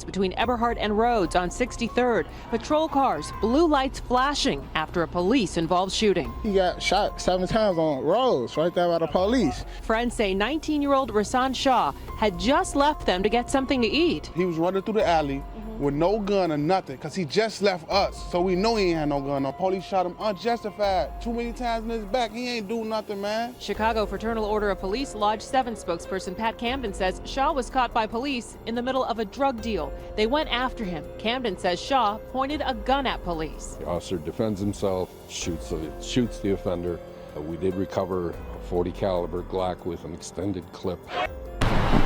between Eberhard and Rhodes on 63rd. Patrol cars, blue lights flashing after a police-involved shooting. He got shot 7 times on Rhodes, right there by the police. Friends say 19-year-old Rasan Shah had just left them to get something to eat. He was running through the alley with no gun or nothing, because he just left us. So we know he ain't had no gun. The police shot him unjustified. Too many times in his back. He ain't do nothing, man. Chicago Fraternal Order of Police Lodge 7 spokesperson Pat Camden says Shaw was caught by police in the middle of a drug deal. They went after him. Camden says Shaw pointed a gun at police. The officer defends himself, shoots the offender. We did recover a .40 caliber Glock with an extended clip.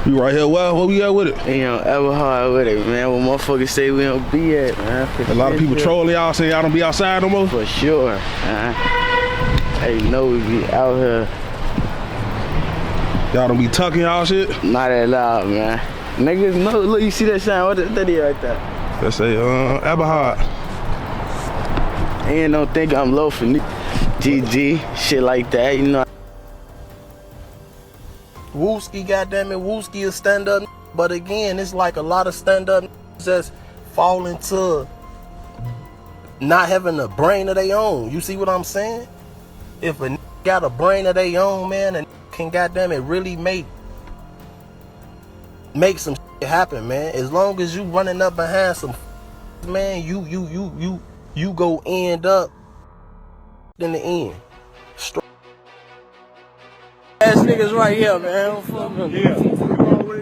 You right here, well, where we at with it? You know, Eberhard with it, man. When motherfuckers say we don't be at, man. A lot of people trolling y'all, saying y'all don't be outside no more? For sure, Hey, you know we be out here. Y'all don't be tucking y'all shit? Not that loud, man. Niggas, no, look, you see that sign? What that is right there? Let's say, Eberhard. And don't think I'm low for GG, shit like that, you know. Wooski, goddammit, Wooski is stand up, but again, it's like a lot of stand up just fall into not having a brain of their own. You see what I'm saying? If a got a brain of their own, man, and can goddammit really make some shit happen, man. As long as you running up behind some man, you go end up in the end. Ass niggas right here, man.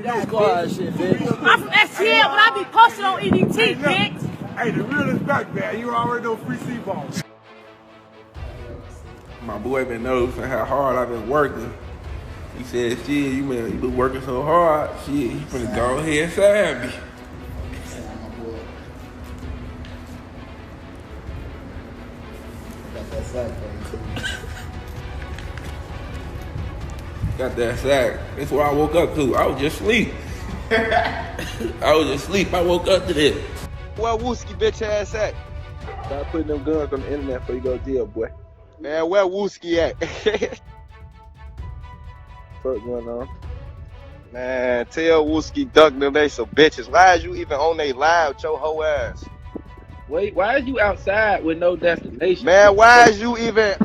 That's quiet shit, bitch. I'm from STL, but I be posted on EBT, bitch. Hey, the real is back, man. You already know free C-ball. My boy been noticing how hard I've been working. He said, shit, you been working so hard. Shit, he finna go ahead and sign me. Got that sack. That's what I woke up to. I was just asleep. I woke up to this. Where Wooski bitch ass at? Stop putting them guns on the internet before you go to jail, boy. Man, where Wooski at? What's going on? Man, tell Wooski duck them they some bitches. Why is you even on they live with your hoe ass? Wait, why is you outside with no destination? Man, why is you even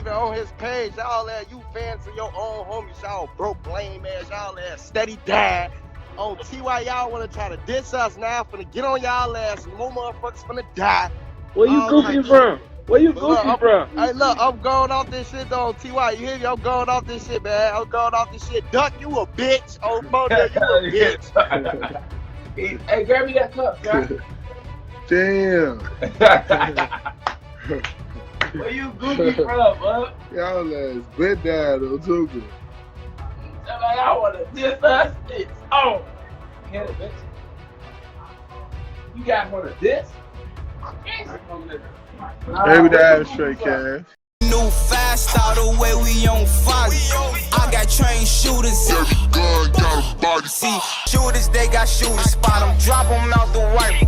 on his page? Y'all that you fans of your own homies, y'all broke lame ass, y'all that steady dad. On TY, y'all wanna try to diss us now, finna get on y'all ass, and more motherfuckers finna die. Where you goofy from? Where you goofy from? Hey, look, I'm going off this shit though, TY. You hear me? I'm going off this shit, man. I'm going off this shit. Duck, you a bitch. Oh, Mona, you a bitch. Hey, grab me that cup, bro. Damn. Where you goofy from, bud? Y'all ass been down on Tookaville. Y'all wanna diss us? It's on. Get it, bitch. You guys wanna diss? Maybe that straight cash. New fast out the way we on fire. I got trained shooters. Every gun got a body. See, shooters, they got shooters. Spot them, drop them out the white.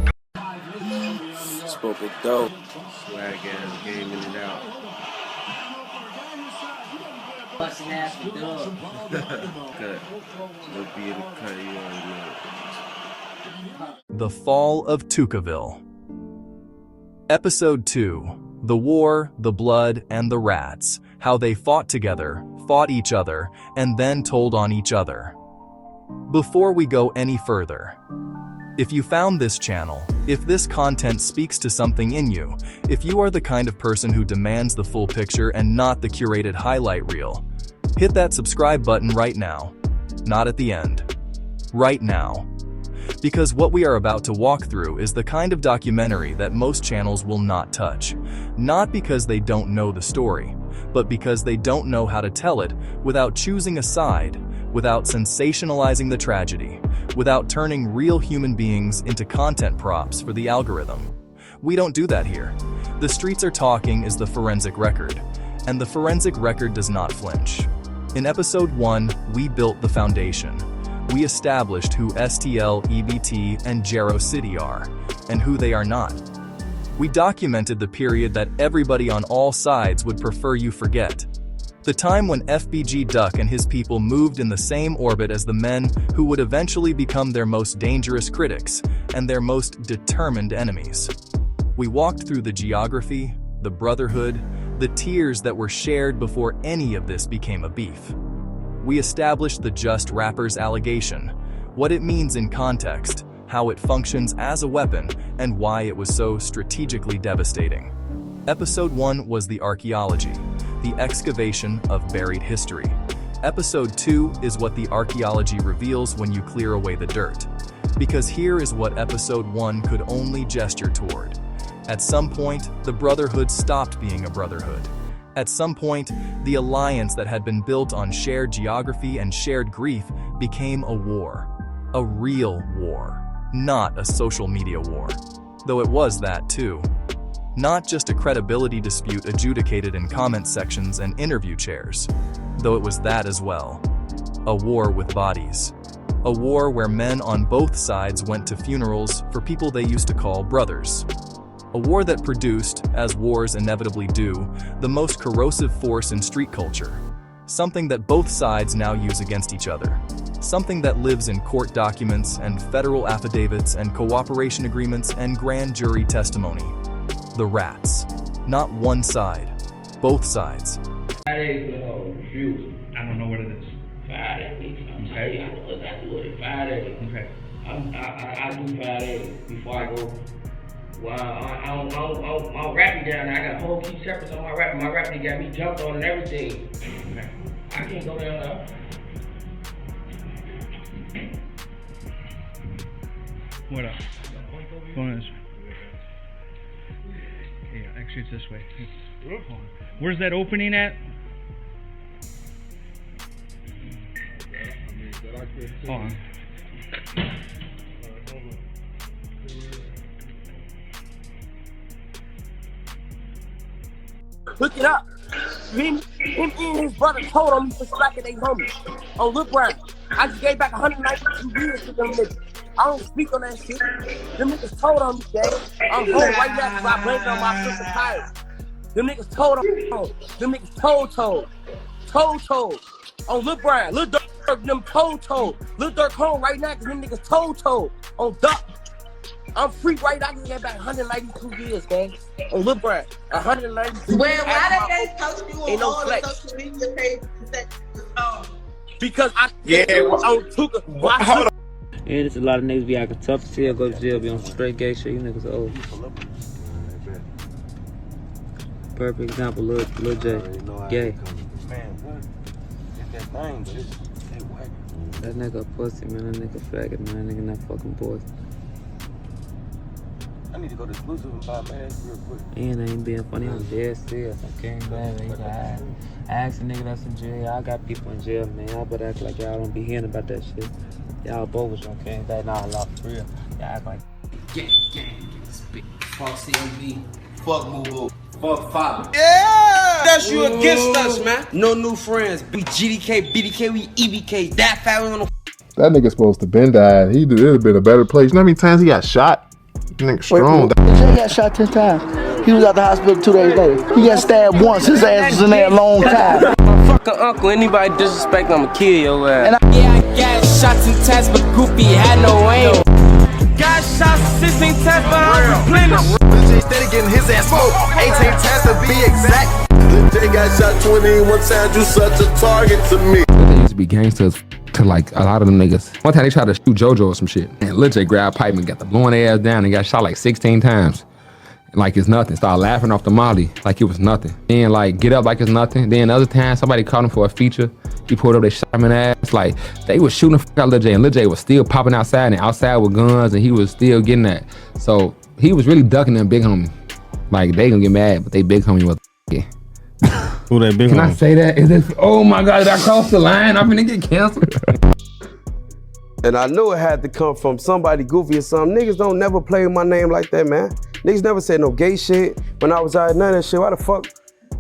Spoke with dope. Swag ass game in and out. Busting ass with dub. Good. We'll be in the cut, you already know. The Fall of Tookaville. Episode 2. The War, the Blood, and the Rats. How they fought together, fought each other, and then told on each other. Before we go any further, if you found this channel, if this content speaks to something in you, if you are the kind of person who demands the full picture and not the curated highlight reel, hit that subscribe button right now. Not at the end. Right now. Because what we are about to walk through is the kind of documentary that most channels will not touch. Not because they don't know the story, but because they don't know how to tell it without choosing a side, without sensationalizing the tragedy, without turning real human beings into content props for the algorithm. We don't do that here. The Streets Are Talking is the forensic record, and the forensic record does not flinch. In episode 1, we built the foundation. We established who STL, EBT, and Jaro City are, and who they are not. We documented the period that everybody on all sides would prefer you forget. The time when FBG Duck and his people moved in the same orbit as the men who would eventually become their most dangerous critics and their most determined enemies. We walked through the geography, the brotherhood, the tears that were shared before any of this became a beef. We established the Just Rappers allegation, what it means in context, how it functions as a weapon, and why it was so strategically devastating. Episode 1 was the archaeology, the excavation of buried history. Episode 2 is what the archaeology reveals when you clear away the dirt. Because here is what Episode 1 could only gesture toward. At some point, the brotherhood stopped being a brotherhood. At some point, the alliance that had been built on shared geography and shared grief became a war. A real war, not a social media war. Though it was that too. Not just a credibility dispute adjudicated in comment sections and interview chairs, though it was that as well. A war with bodies. A war where men on both sides went to funerals for people they used to call brothers. A war that produced, as wars inevitably do, the most corrosive force in street culture. Something that both sides now use against each other. Something that lives in court documents and federal affidavits and cooperation agreements and grand jury testimony. The rats. Not one side, both sides. Friday, I don't know what it is. Friday. Okay. Friday. Okay. I do Friday before I go. Well, I don't rap you down there. I got a whole key separate on my rap. My rap got me jumped on and everything. Okay. I can't go down there. What up? Going this way. Yeah, actually it's this way. Where's that opening at? Hold on. Look it up. Him and his brother told on me for slacking they homies. On Lil Brown. I just gave back 192 years to them niggas. I don't speak on that shit. Them niggas told on me, gang. I'm home right now because I blamed on my sister Tyler. Them niggas told on me. Them niggas told. On Lil Brown. Lil Durk, them told. Lil Durk home right now because them niggas told. On Duck. I'm free right now. I can get back 192 years, gang. On Lil Brown. 192 years. Well, why did they post you on all the flex. social media pages that Because I on Tookaville. Hold on. Yeah, there's a lot of niggas be acting tough as hell, go to jail, be on some straight gay shit. You niggas are old. Perfect example, Lil J. Gay. That nigga a pussy, man. That nigga faggot, man. That nigga not fucking boys. I need to go to exclusive and buy bags real quick. And I ain't being funny, I'm dead serious. I came back, I asked a nigga that's in jail. I got people in jail, man. Y'all better act like y'all don't be hearing about that shit. Y'all bogus on came back, nah, a lot for real. Y'all act like gang, spit. Fuck CMB, fuck Moo, fuck Father. Yeah! That's you against us, man. No new friends. We GDK, BDK, we EBK. That fat we on the. That nigga supposed to been died. It'd have been a better place. You know how many times he got shot? Nigga strong. Jay got shot 10 times. He was at the hospital 2 days later. He got stabbed once. His ass was in there a long time. Fuck an uncle. Anybody disrespect, I'ma kill your ass. Yeah, I got shot 10 times, but Goofy had no aim. Got shot 16 times, but I was replenished. Jay steady getting his ass smoked. 18 times to be exact. Jay got shot 21 times. You such a target to me. They used to be gangsters to like a lot of them niggas. One time they tried to shoot JoJo or some shit. And Lil J grabbed a pipe and got the blowing their ass down and got shot like 16 times. Like it's nothing. Started laughing off the molly like it was nothing. Then like get up like it's nothing. Then other times somebody called him for a feature. He pulled up, they shot him in the ass. Like they was shooting the fuck out of Lil J, and Lil J was still popping outside and outside with guns, and he was still getting that. So he was really ducking them big homie. Like they gonna get mad, but they big homie was yeah. Who that big Can homie? I say that? Is this, oh my God, did I cross the line? I'm gonna get canceled. And I knew it had to come from somebody goofy or something. Niggas don't never play with my name like that, man. Niggas never said no gay shit when I was out, none of that shit. Why the fuck?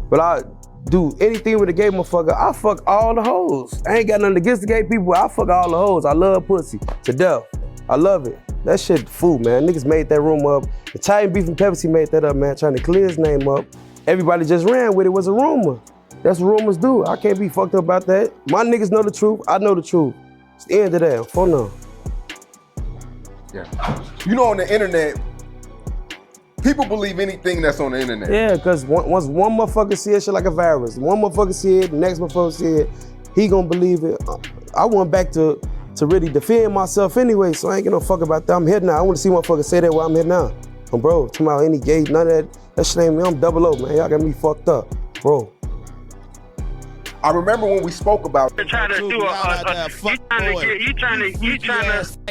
But I do anything with a gay motherfucker. I fuck all the hoes. I ain't got nothing against the gay people. I fuck all the hoes. I love pussy to death. I love it. That shit fool, man. Niggas made that rumor up. The Titan Beef and Pepsi made that up, man, trying to clear his name up. Everybody just ran with it. It was a rumor. That's what rumors do. I can't be fucked up about that. My niggas know the truth. I know the truth. It's the end of that. For now. Yeah. You know, on the internet, people believe anything that's on the internet. Yeah, because once one motherfucker see it shit like a virus, one motherfucker see it, the next motherfucker see it, he gonna believe it. I went back to really defend myself anyway, so I ain't give no fuck about that. I'm here now. I want to see motherfuckers say that while I'm here now. Bro, talking about any gay, none of that shit ain't me. I'm 00, man. Y'all got me fucked up, bro. I remember when we spoke about You trying to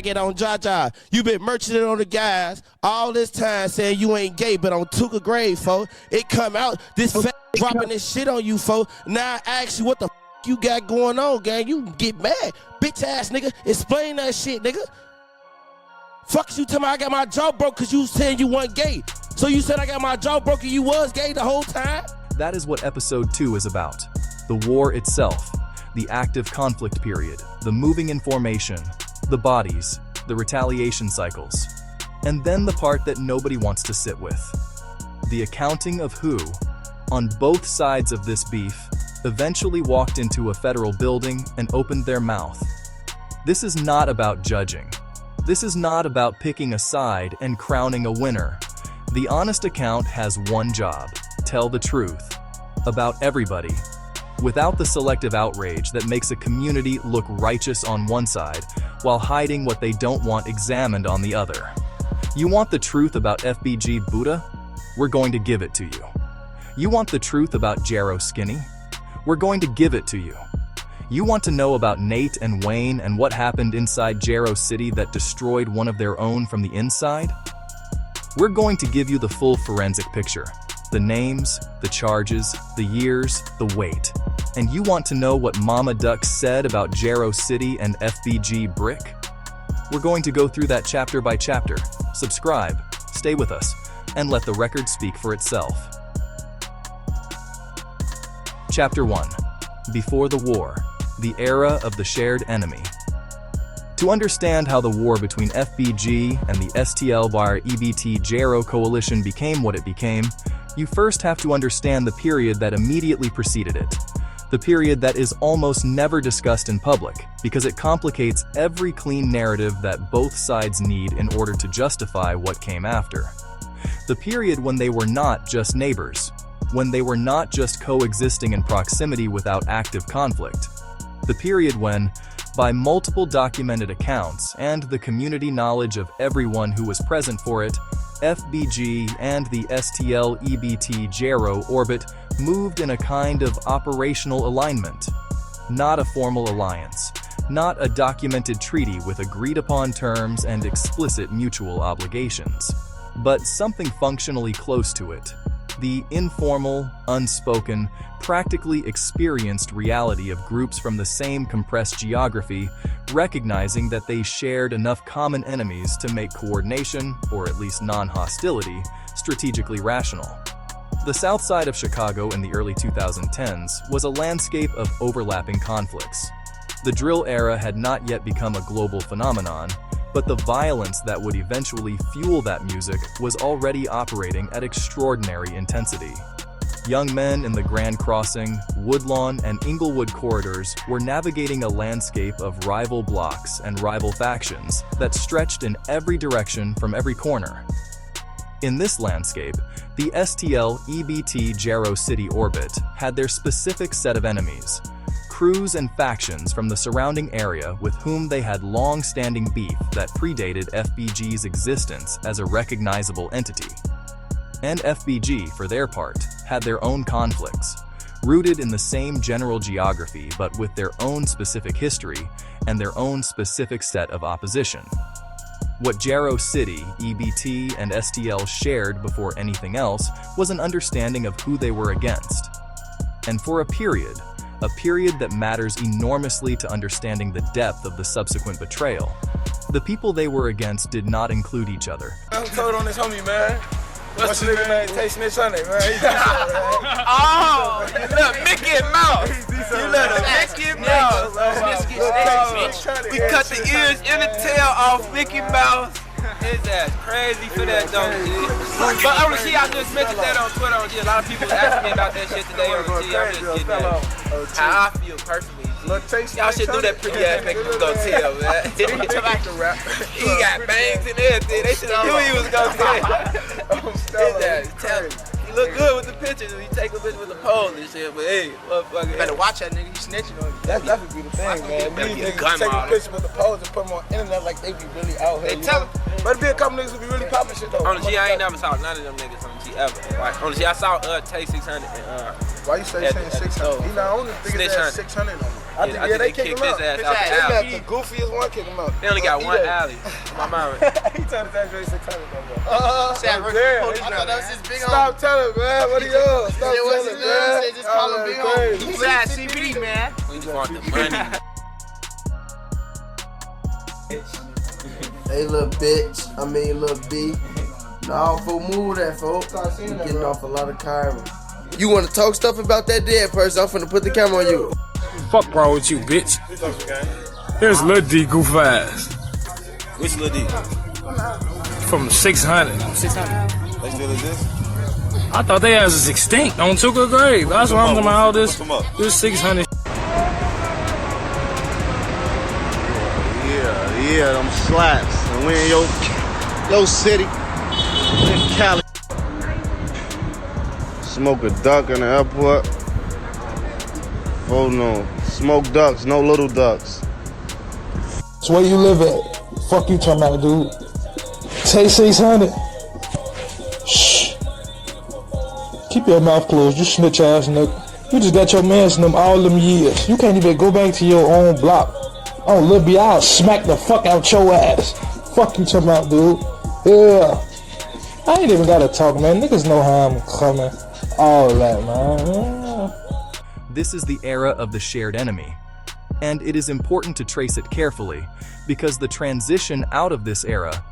get on Jaja. You been merching on the guys all this time saying you ain't gay, but on Tuka grade, folks. It come out, this fat dropping this shit on you, folks. Now I ask you what the you got going on, gang. You get mad. Bitch ass nigga, explain that shit, nigga. Fuck you tell me I got my jaw broke cause you saying you weren't gay. So you said I got my jaw broke and you was gay the whole time? That is what episode 2 is about. The war itself, the active conflict period, the moving information, the bodies, the retaliation cycles, and then the part that nobody wants to sit with. The accounting of who, on both sides of this beef, eventually walked into a federal building and opened their mouth. This is not about judging. This is not about picking a side and crowning a winner. The honest account has one job: tell the truth. About everybody. Without the selective outrage that makes a community look righteous on one side, while hiding what they don't want examined on the other. You want the truth about FBG Buddha? We're going to give it to you. You want the truth about Jaro Skinny? We're going to give it to you. You want to know about Nate and Wayne and what happened inside Jaro City that destroyed one of their own from the inside? We're going to give you the full forensic picture. The names, the charges, the years, the weight. And you want to know what Mama Duck said about Jaro City and FBG Brick? We're going to go through that chapter by chapter. Subscribe, stay with us, and let the record speak for itself. Chapter 1. Before the War, the Era of the Shared Enemy. To understand how the war between FBG and the STL via EBT Jaro coalition became what it became, you first have to understand the period that immediately preceded it. The period that is almost never discussed in public, because it complicates every clean narrative that both sides need in order to justify what came after. The period when they were not just neighbors, when they were not just coexisting in proximity without active conflict. The period when, by multiple documented accounts and the community knowledge of everyone who was present for it, FBG and the STL EBT Jaro orbit moved in a kind of operational alignment. Not a formal alliance, not a documented treaty with agreed-upon terms and explicit mutual obligations, but something functionally close to it. The informal, unspoken, practically experienced reality of groups from the same compressed geography, recognizing that they shared enough common enemies to make coordination, or at least non-hostility, strategically rational. The south side of Chicago in the early 2010s was a landscape of overlapping conflicts. The drill era had not yet become a global phenomenon, but the violence that would eventually fuel that music was already operating at extraordinary intensity. Young men in the Grand Crossing, Woodlawn, and Inglewood corridors were navigating a landscape of rival blocks and rival factions that stretched in every direction from every corner. In this landscape, the STL EBT Jaro City orbit had their specific set of enemies, crews and factions from the surrounding area with whom they had long-standing beef that predated FBG's existence as a recognizable entity. And FBG, for their part, had their own conflicts, rooted in the same general geography but with their own specific history and their own specific set of opposition. What Jaro City, EBT, and STL shared before anything else was an understanding of who they were against. And for a period that matters enormously to understanding the depth of the subsequent betrayal, the people they were against did not include each other. I'm told on this homie, man. What's the nigga name? Take Snitch on it, man. Oh, look, Mickey Mouse. You little Mickey Mouse. We cut the ears and the tail off Mickey Mouse. His ass crazy for that though, G. But on the G, I just mentioned that on Twitter. On G, a lot of people asking me about that shit today on the G. I'm just getting that. How I feel personally. Y'all should do that pretty ass make him go tell, man. He got bangs and everything. They should have knew he was gonna tell. His ass, tell him. He look good with the pictures. He take a picture with the pose and shit. But hey, motherfucker, better watch that nigga. He snitching on you. That's definitely the thing, man. These niggas take a picture with the pose and put them on internet like they be really out here. They tell him. But it be a couple niggas who be really popping shit though. On the G, I ain't never saw none of them niggas on the G ever. Like, on the G, I saw Tay 600 and why you say 600? He not only think it's 600 on him. I think they kicked his ass out the alley. The goofiest one kicked him out. They only got one alley. My mama. He told us that 600 though. Stop telling, man. What are you? Stop telling, man. Just call him Big Homie. He's at CBD, man. We just want the money. Hey, little bitch. I mean, little B. Nah, folk, move that, folks. You getting off a lot of Kyra. You want to talk stuff about that dead person? I'm finna put the camera on you. Fuck wrong with you, bitch. Here's Lil D goof ass. Which Lil D? From 600. 600. They still exist? I thought they ass was extinct on Tookaville grave. That's what I'm talking about. All this 600. Yeah, them slaps. And we in your city. We in Cali. Smoke a duck in the airport. Oh no. Smoke ducks, no little ducks. That's where you live at. Fuck you talking about, dude. Say 600. Shh. Keep your mouth closed, you snitch ass nigga. You just got your mans in them all them years. You can't even go back to your own block. Oh, Lil B, I'll smack the fuck out your ass. Fuck you talking about, dude. Yeah. I ain't even gotta talk, man. Niggas know how I'm coming. All that, man. Yeah. This is the era of the shared enemy. And it is important to trace it carefully, because the transition out of this era,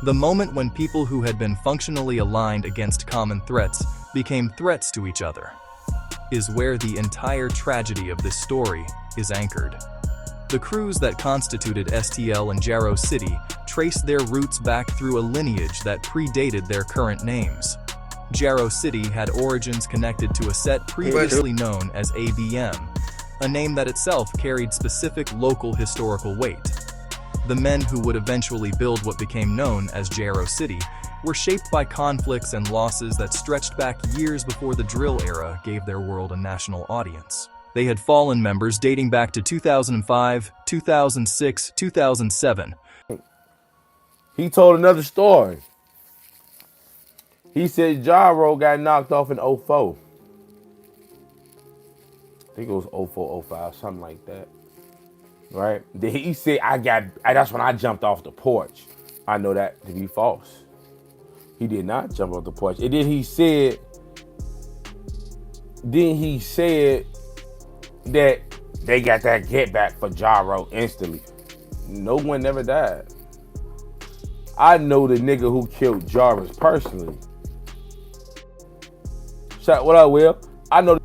the moment when people who had been functionally aligned against common threats became threats to each other, is where the entire tragedy of this story is anchored. The crews that constituted STL and Jaro City traced their roots back through a lineage that predated their current names. Jaro City had origins connected to a set previously known as ABM, a name that itself carried specific local historical weight. The men who would eventually build what became known as Jaro City were shaped by conflicts and losses that stretched back years before the drill era gave their world a national audience. They had fallen members dating back to 2005, 2006, 2007. He told another story. He said Jaro got knocked off in 04. I think it was 04, 05, something like that. Right? Then he said, that's when I jumped off the porch. I know that to be false. He did not jump off the porch. And then he said that they got that get back for Jaro instantly. No one never died. I know the nigga who killed Jarvis personally. Shot, what up, Will? I know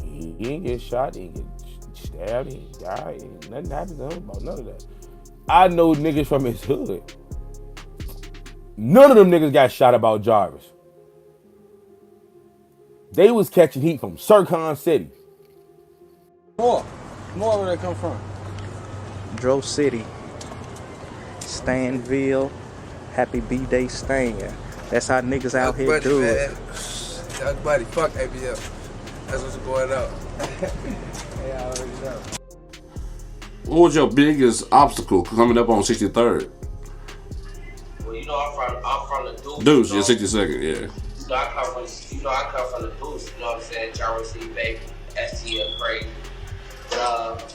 he didn't get shot, he didn't get stabbed, he didn't die, nothing happened to him about none of that. I know niggas from his hood. None of them niggas got shot about Jarvis. They was catching heat from Sircon City. More where they come from. Dro City, Stanville, Happy B-Day Stan. That's how niggas out here do it. Young buddy, fuck ABL. That's what's going on. Yeah, I already know. What was your biggest obstacle coming up on 63rd? Well, you know, I'm from the Deuce. Deuce, you know? yeah, 62nd, yeah. I come from the Deuce, you know what I'm saying? Jaro City, baby. STL crazy. But,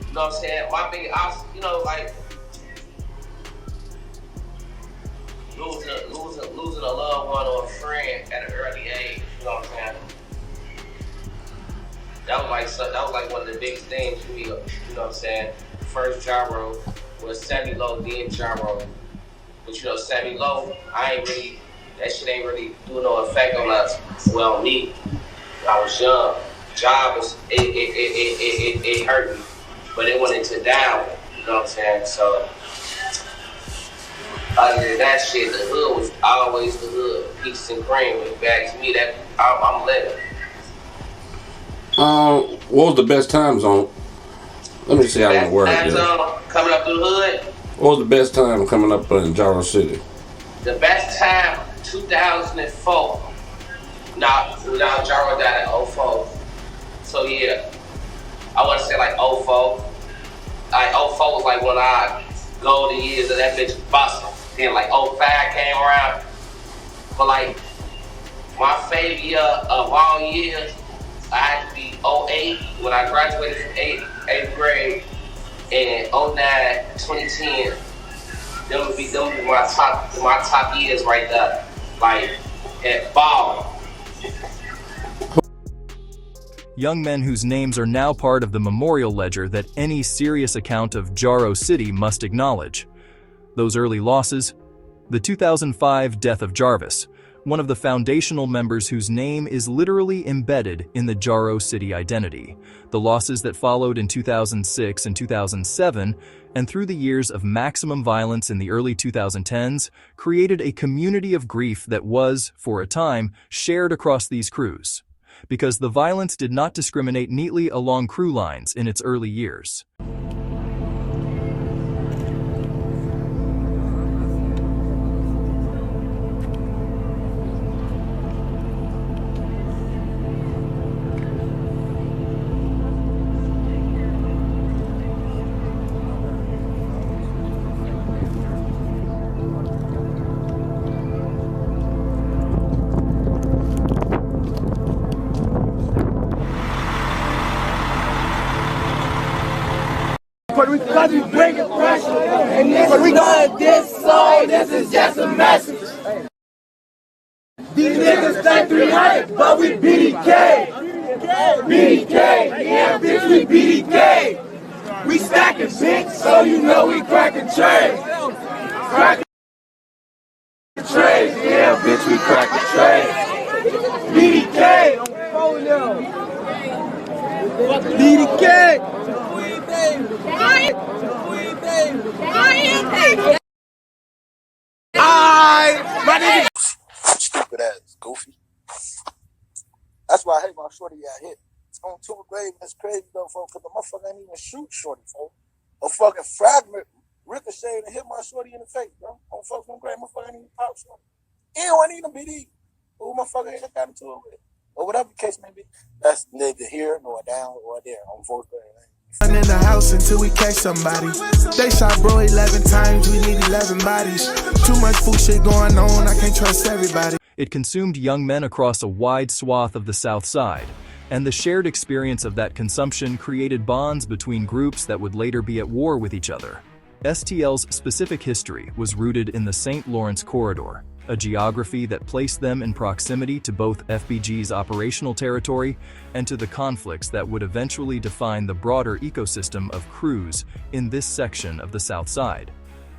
you know what I'm saying? My big obstacle, you know, like, losing a loved one or a friend at an early age, you know what I'm saying? That was like one of the biggest things for me, you know what I'm saying? First Jaro was Sammy Low, then Jaro. But you know, Sammy Low, that shit ain't really doing no effect on us. Well, on me, I was young. Job was, it hurt me, but it went into down, you know what I'm saying? So, Other than that shit, the hood was always the hood. Peaches and cream. When back to me, that I'm living. What was the best time zone? Let me see how it works. Time zone coming up through the hood. What was the best time coming up in Jaro City? The best time, 2004. Now Jaro died in 04. So yeah, I want to say like 04. Like 04 was like when I golden years of that bitch busting. Then like 05 came around. But like my favorite year of all years, I had to be 08 when I graduated from 8th grade, and 09, 2010. Them would be my top years right there. Like at ball. Young men whose names are now part of the memorial ledger that any serious account of Jaro City must acknowledge. Those early losses, the 2005 death of Jarvis, one of the foundational members whose name is literally embedded in the Jaro City identity, the losses that followed in 2006 and 2007, and through the years of maximum violence in the early 2010s, created a community of grief that was, for a time, shared across these crews. Because the violence did not discriminate neatly along crew lines in its early years. Because we bringing pressure, and this we done this song, this is just a message. These niggas think 300, but we BDK. BDK, yeah bitch, we BDK. We stacking bitch, so you know we cracking trays. Cracking trays, yeah bitch, we cracking trays. BDK. BDK. Stupid ass, goofy. That's why I hate my shorty got hit. It's on Tookaville grave, and it's crazy though, folks, because the motherfucker ain't even shoot shorty, folks. A fucking fragment ricocheted and hit my shorty in the face, bro. On folks on grave, motherfucker ain't even pop shorty. He don't even BD. Who motherfucker ain't got into it with? Or whatever the case may be. That's neither here nor down or there on folks grave. In the house until we catch somebody. They shot bro 11 times, we need 11 bodies. Too much fool shit going on, I can't trust everybody. It consumed young men across a wide swath of the South Side, and the shared experience of that consumption created bonds between groups that would later be at war with each other. STL's specific history was rooted in the St. Lawrence Corridor, a geography that placed them in proximity to both FBG's operational territory and to the conflicts that would eventually define the broader ecosystem of crews in this section of the South Side.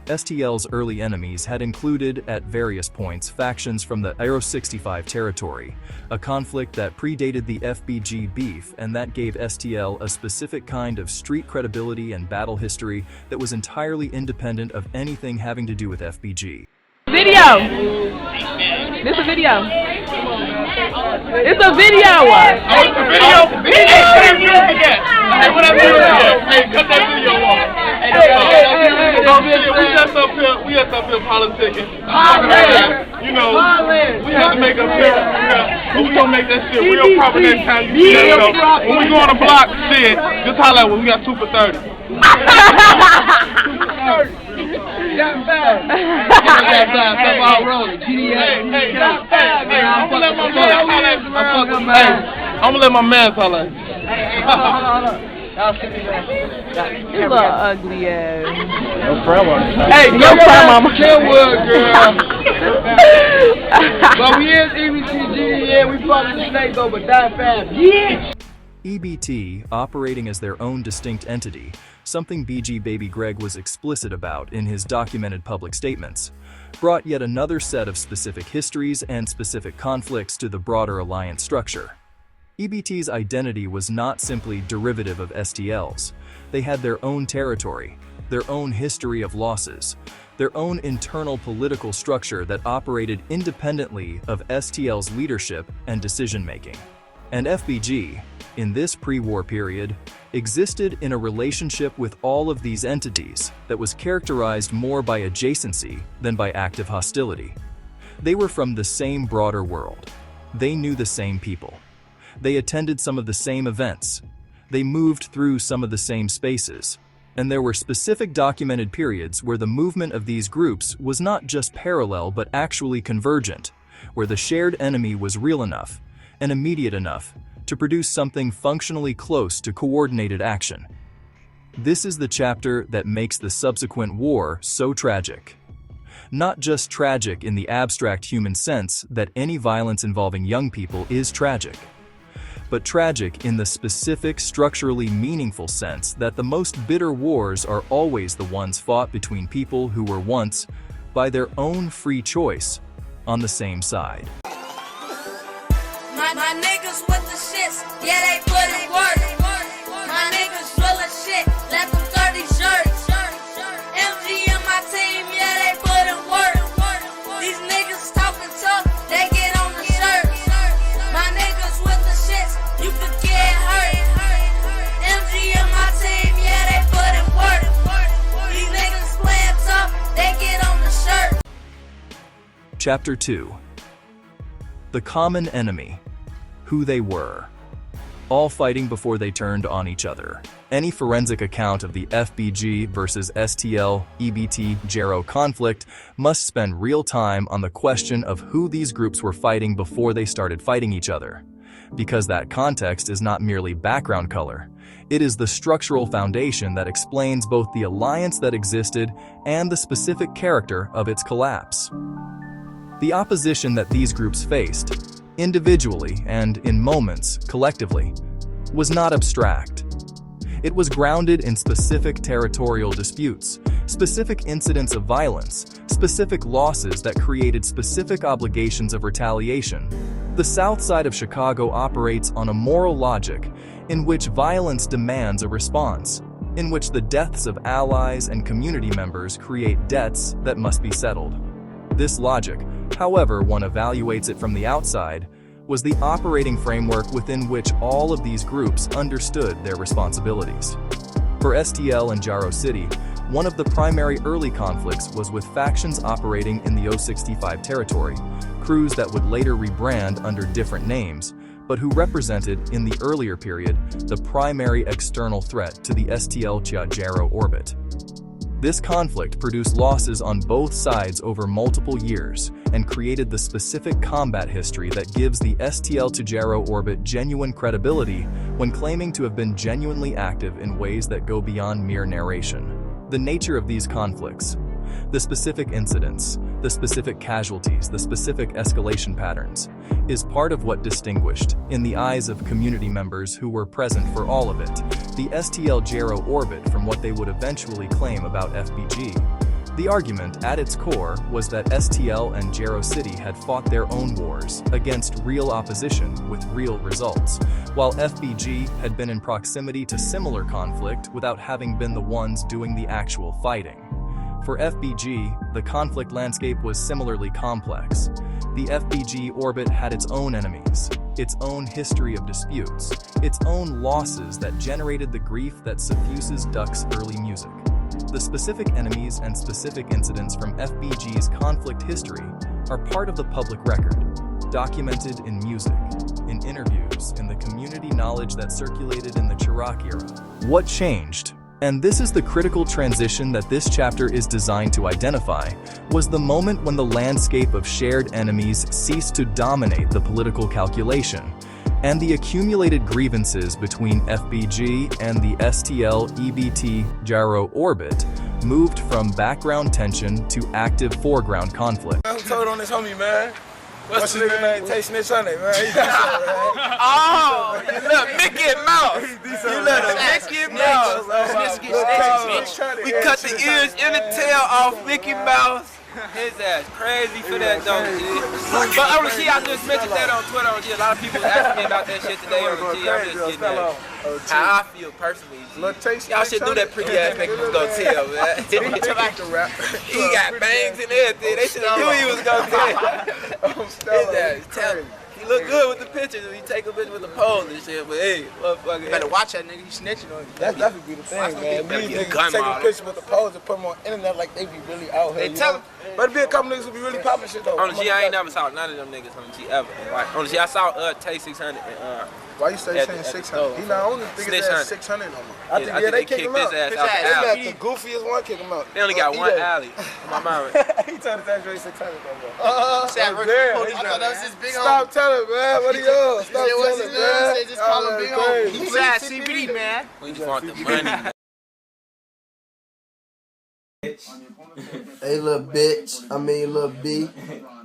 STL's early enemies had included, at various points, factions from the Aero 65 territory, a conflict that predated the FBG beef and that gave STL a specific kind of street credibility and battle history that was entirely independent of anything having to do with FBG. Video! This a video. It's a video! Oh, it's a video? Hey, what that video is? Hey, cut that video off. We just up here politicking. You know, we have to make up here. But we gonna make that shit real proper next time you see that stuff. When we go on the block, shit, just holler at when we got 2 for 30. 2 for 30. Got fast. Hey, I'm gonna let my man holler at you. I'm gonna let my man holler at you. You little ugly ass. No problem. Hey, no problem, Kenwood, girl. But we is EBT, yeah, we fucking the snake though, but die fast. Yeah. EBT, operating as their own distinct entity, something BG Baby Greg was explicit about in his documented public statements, brought yet another set of specific histories and specific conflicts to the broader alliance structure. EBT's identity was not simply derivative of STL's. They had their own territory, their own history of losses, their own internal political structure that operated independently of STL's leadership and decision-making. And FBG, in this pre-war period, existed in a relationship with all of these entities that was characterized more by adjacency than by active hostility. They were from the same broader world. They knew the same people. They attended some of the same events. They moved through some of the same spaces. And there were specific documented periods where the movement of these groups was not just parallel but actually convergent, where the shared enemy was real enough and immediate enough to produce something functionally close to coordinated action. This is the chapter that makes the subsequent war so tragic. Not just tragic in the abstract human sense that any violence involving young people is tragic, but tragic in the specific, structurally meaningful sense that the most bitter wars are always the ones fought between people who were once, by their own free choice, on the same side. My niggas with the shits, yeah, they put in work. My niggas full of shit, left them 30 shirts. MG and my team, yeah, they put in work. These niggas talking tough, they get on the shirt. My niggas with the shits, you could get hurt. MG and my team, yeah, they put in work. These niggas playing tough, they get on the shirt. Chapter 2. The common enemy. Who they were. All fighting before they turned on each other. Any forensic account of the FBG versus STL, EBT, Jaro conflict must spend real time on the question of who these groups were fighting before they started fighting each other. Because that context is not merely background color. It is the structural foundation that explains both the alliance that existed and the specific character of its collapse. The opposition that these groups faced, individually and in moments, collectively, was not abstract. It was grounded in specific territorial disputes, specific incidents of violence, specific losses that created specific obligations of retaliation. The South Side of Chicago operates on a moral logic in which violence demands a response, in which the deaths of allies and community members create debts that must be settled. This logic, however one evaluates it from the outside, was the operating framework within which all of these groups understood their responsibilities. For STL and Jaro City, one of the primary early conflicts was with factions operating in the 065 territory, crews that would later rebrand under different names, but who represented, in the earlier period, the primary external threat to the STL-Jaro orbit. This conflict produced losses on both sides over multiple years and created the specific combat history that gives the STL-Jaro orbit genuine credibility when claiming to have been genuinely active in ways that go beyond mere narration. The nature of these conflicts, the specific incidents, the specific casualties, the specific escalation patterns, is part of what distinguished, in the eyes of community members who were present for all of it, the STL-Jaro orbit from what they would eventually claim about FBG. The argument, at its core, was that STL and Jaro City had fought their own wars against real opposition with real results, while FBG had been in proximity to similar conflict without having been the ones doing the actual fighting. For FBG, the conflict landscape was similarly complex. The FBG orbit had its own enemies, its own history of disputes, its own losses that generated the grief that suffuses Duck's early music. The specific enemies and specific incidents from FBG's conflict history are part of the public record, documented in music, in interviews, in the community knowledge that circulated in the Chirac era. What changed? And this is the critical transition that this chapter is designed to identify, was the moment when the landscape of shared enemies ceased to dominate the political calculation, and the accumulated grievances between FBG and the STL EBT Jaro orbit moved from background tension to active foreground conflict. Who told on this homie, man? What's his name? Tay Snitch on it, man. Oh, you look Mickey Mouse. You look Mickey Mouse. We cut the ears and the tail off Mickey Mouse. His ass crazy for that though, G. But on the G, I just mentioned that on Twitter on G. A lot of people asking me about that shit today on the G. I'm just getting that. How I feel personally, G. Y'all should do that pretty ass nigga was gonna tell, man. He got bangs and everything. They should have knew he was gonna tell. His ass telling. He look good with the pictures. He take a picture with the pose and shit. But hey, motherfucker, you better watch that nigga. He snitching on you. That's definitely be the thing, man. These niggas take a picture with the pose and put them on the internet like they be really out here. They tell them. But there be a couple niggas who be really popping shit though. On the G, I ain't never saw none of them niggas on the G ever. Like, on the G, I saw Tay 600 and why you say saying 600? He not only think it's at 600 no more. I think they kicked him out. His ass out the goofiest one, kick him out. They only got one alley. My mama. He told us that's really 600 no more. I thought that was his big homie. Stop telling, man. What are you? Stop telling, man. Just call him big homie. He said CBD, man. We just want the money. Hey, little bitch. I mean, little B.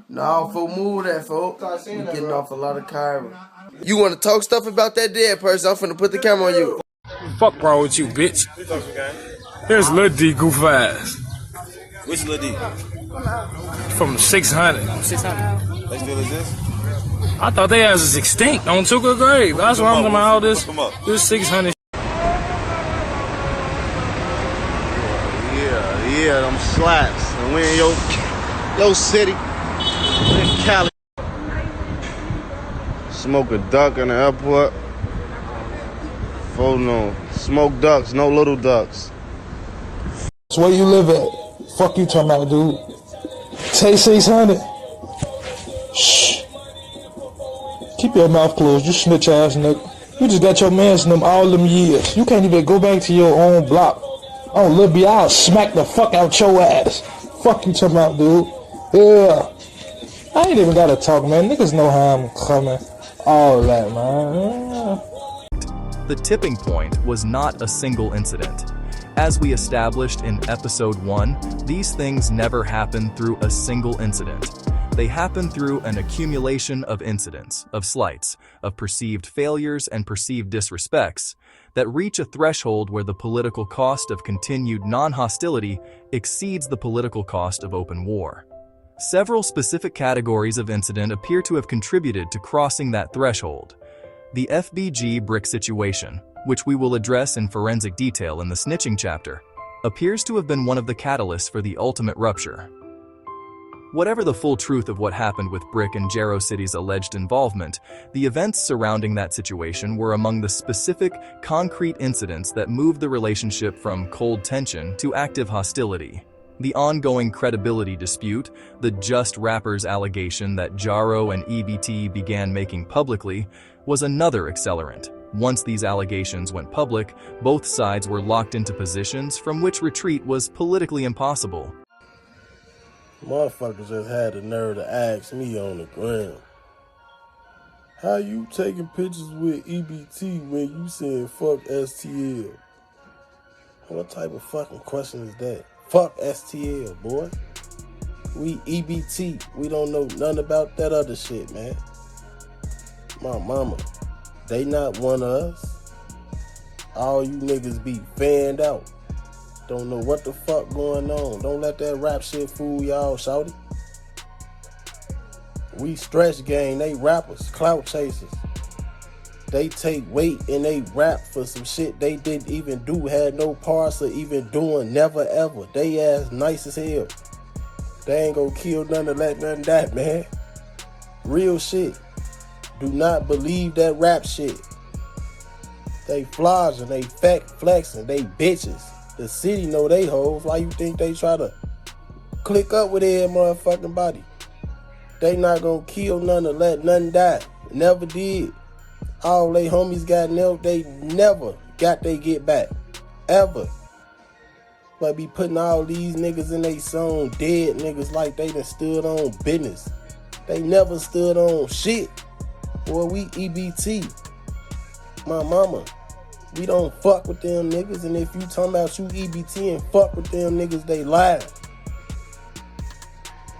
No, folk, move that, folk. We getting off a lot of Kyra. You want to talk stuff about that dead person? I'm finna put the camera on you. Fuck wrong with you, bitch. Here's Lil D goof ass. Which Lil D? From 600. 600. They still exist? I thought they ass was extinct on Tookaville grave. That's why I'm talking about all this 600. Yeah, them slaps. And we in your city. We in Cali. Smoke a duck in the airport. No. Smoke ducks, no little ducks. That's where you live at. Fuck you talking about, dude. Tay 600. Shh. Keep your mouth closed, you snitch ass nigga. You just got your mans in them all them years. You can't even go back to your own block. Oh, Lil B, I'll smack the fuck out your ass. Fuck you talking about, dude. Yeah. I ain't even gotta talk, man. Niggas know how I'm coming. All that, man. The tipping point was not a single incident. As we established in episode 1, these things never happen through a single incident. They happen through an accumulation of incidents, of slights, of perceived failures and perceived disrespects that reach a threshold where the political cost of continued non-hostility exceeds the political cost of open war. Several specific categories of incident appear to have contributed to crossing that threshold. The FBG brick situation, which we will address in forensic detail in the snitching chapter, appears to have been one of the catalysts for the ultimate rupture. Whatever the full truth of what happened with Brick and Jaro City's alleged involvement, the events surrounding that situation were among the specific, concrete incidents that moved the relationship from cold tension to active hostility. The ongoing credibility dispute, the Just Rappers allegation that Jaro and EBT began making publicly, was another accelerant. Once these allegations went public, both sides were locked into positions from which retreat was politically impossible. Motherfuckers just had the nerve to ask me on the ground, how you taking pictures with EBT when you saying fuck STL? What type of fucking question is that? Fuck STL, boy. We EBT. We don't know nothing about that other shit, man. My mama, they not one of us. All you niggas be fanned out. Don't know what the fuck going on. Don't let that rap shit fool y'all, shawty. We stretch gang, they rappers, clout chasers. They take weight and they rap for some shit they didn't even do, had no parts of even doing, never ever. They ass nice as hell. They ain't gonna kill none of that, none of that, man. Real shit. Do not believe that rap shit. They flogging, they flexing, they bitches. The city know they hoes. Why you think they try to click up with their motherfucking body? They not gonna kill none or let none die. Never did. All they homies got nailed, they never got they get back. Ever. But be putting all these niggas in they song, dead niggas, like they done stood on business. They never stood on shit. Boy, we EBT. My mama. We don't fuck with them niggas, and if you talking about you EBT and fuck with them niggas, they lying.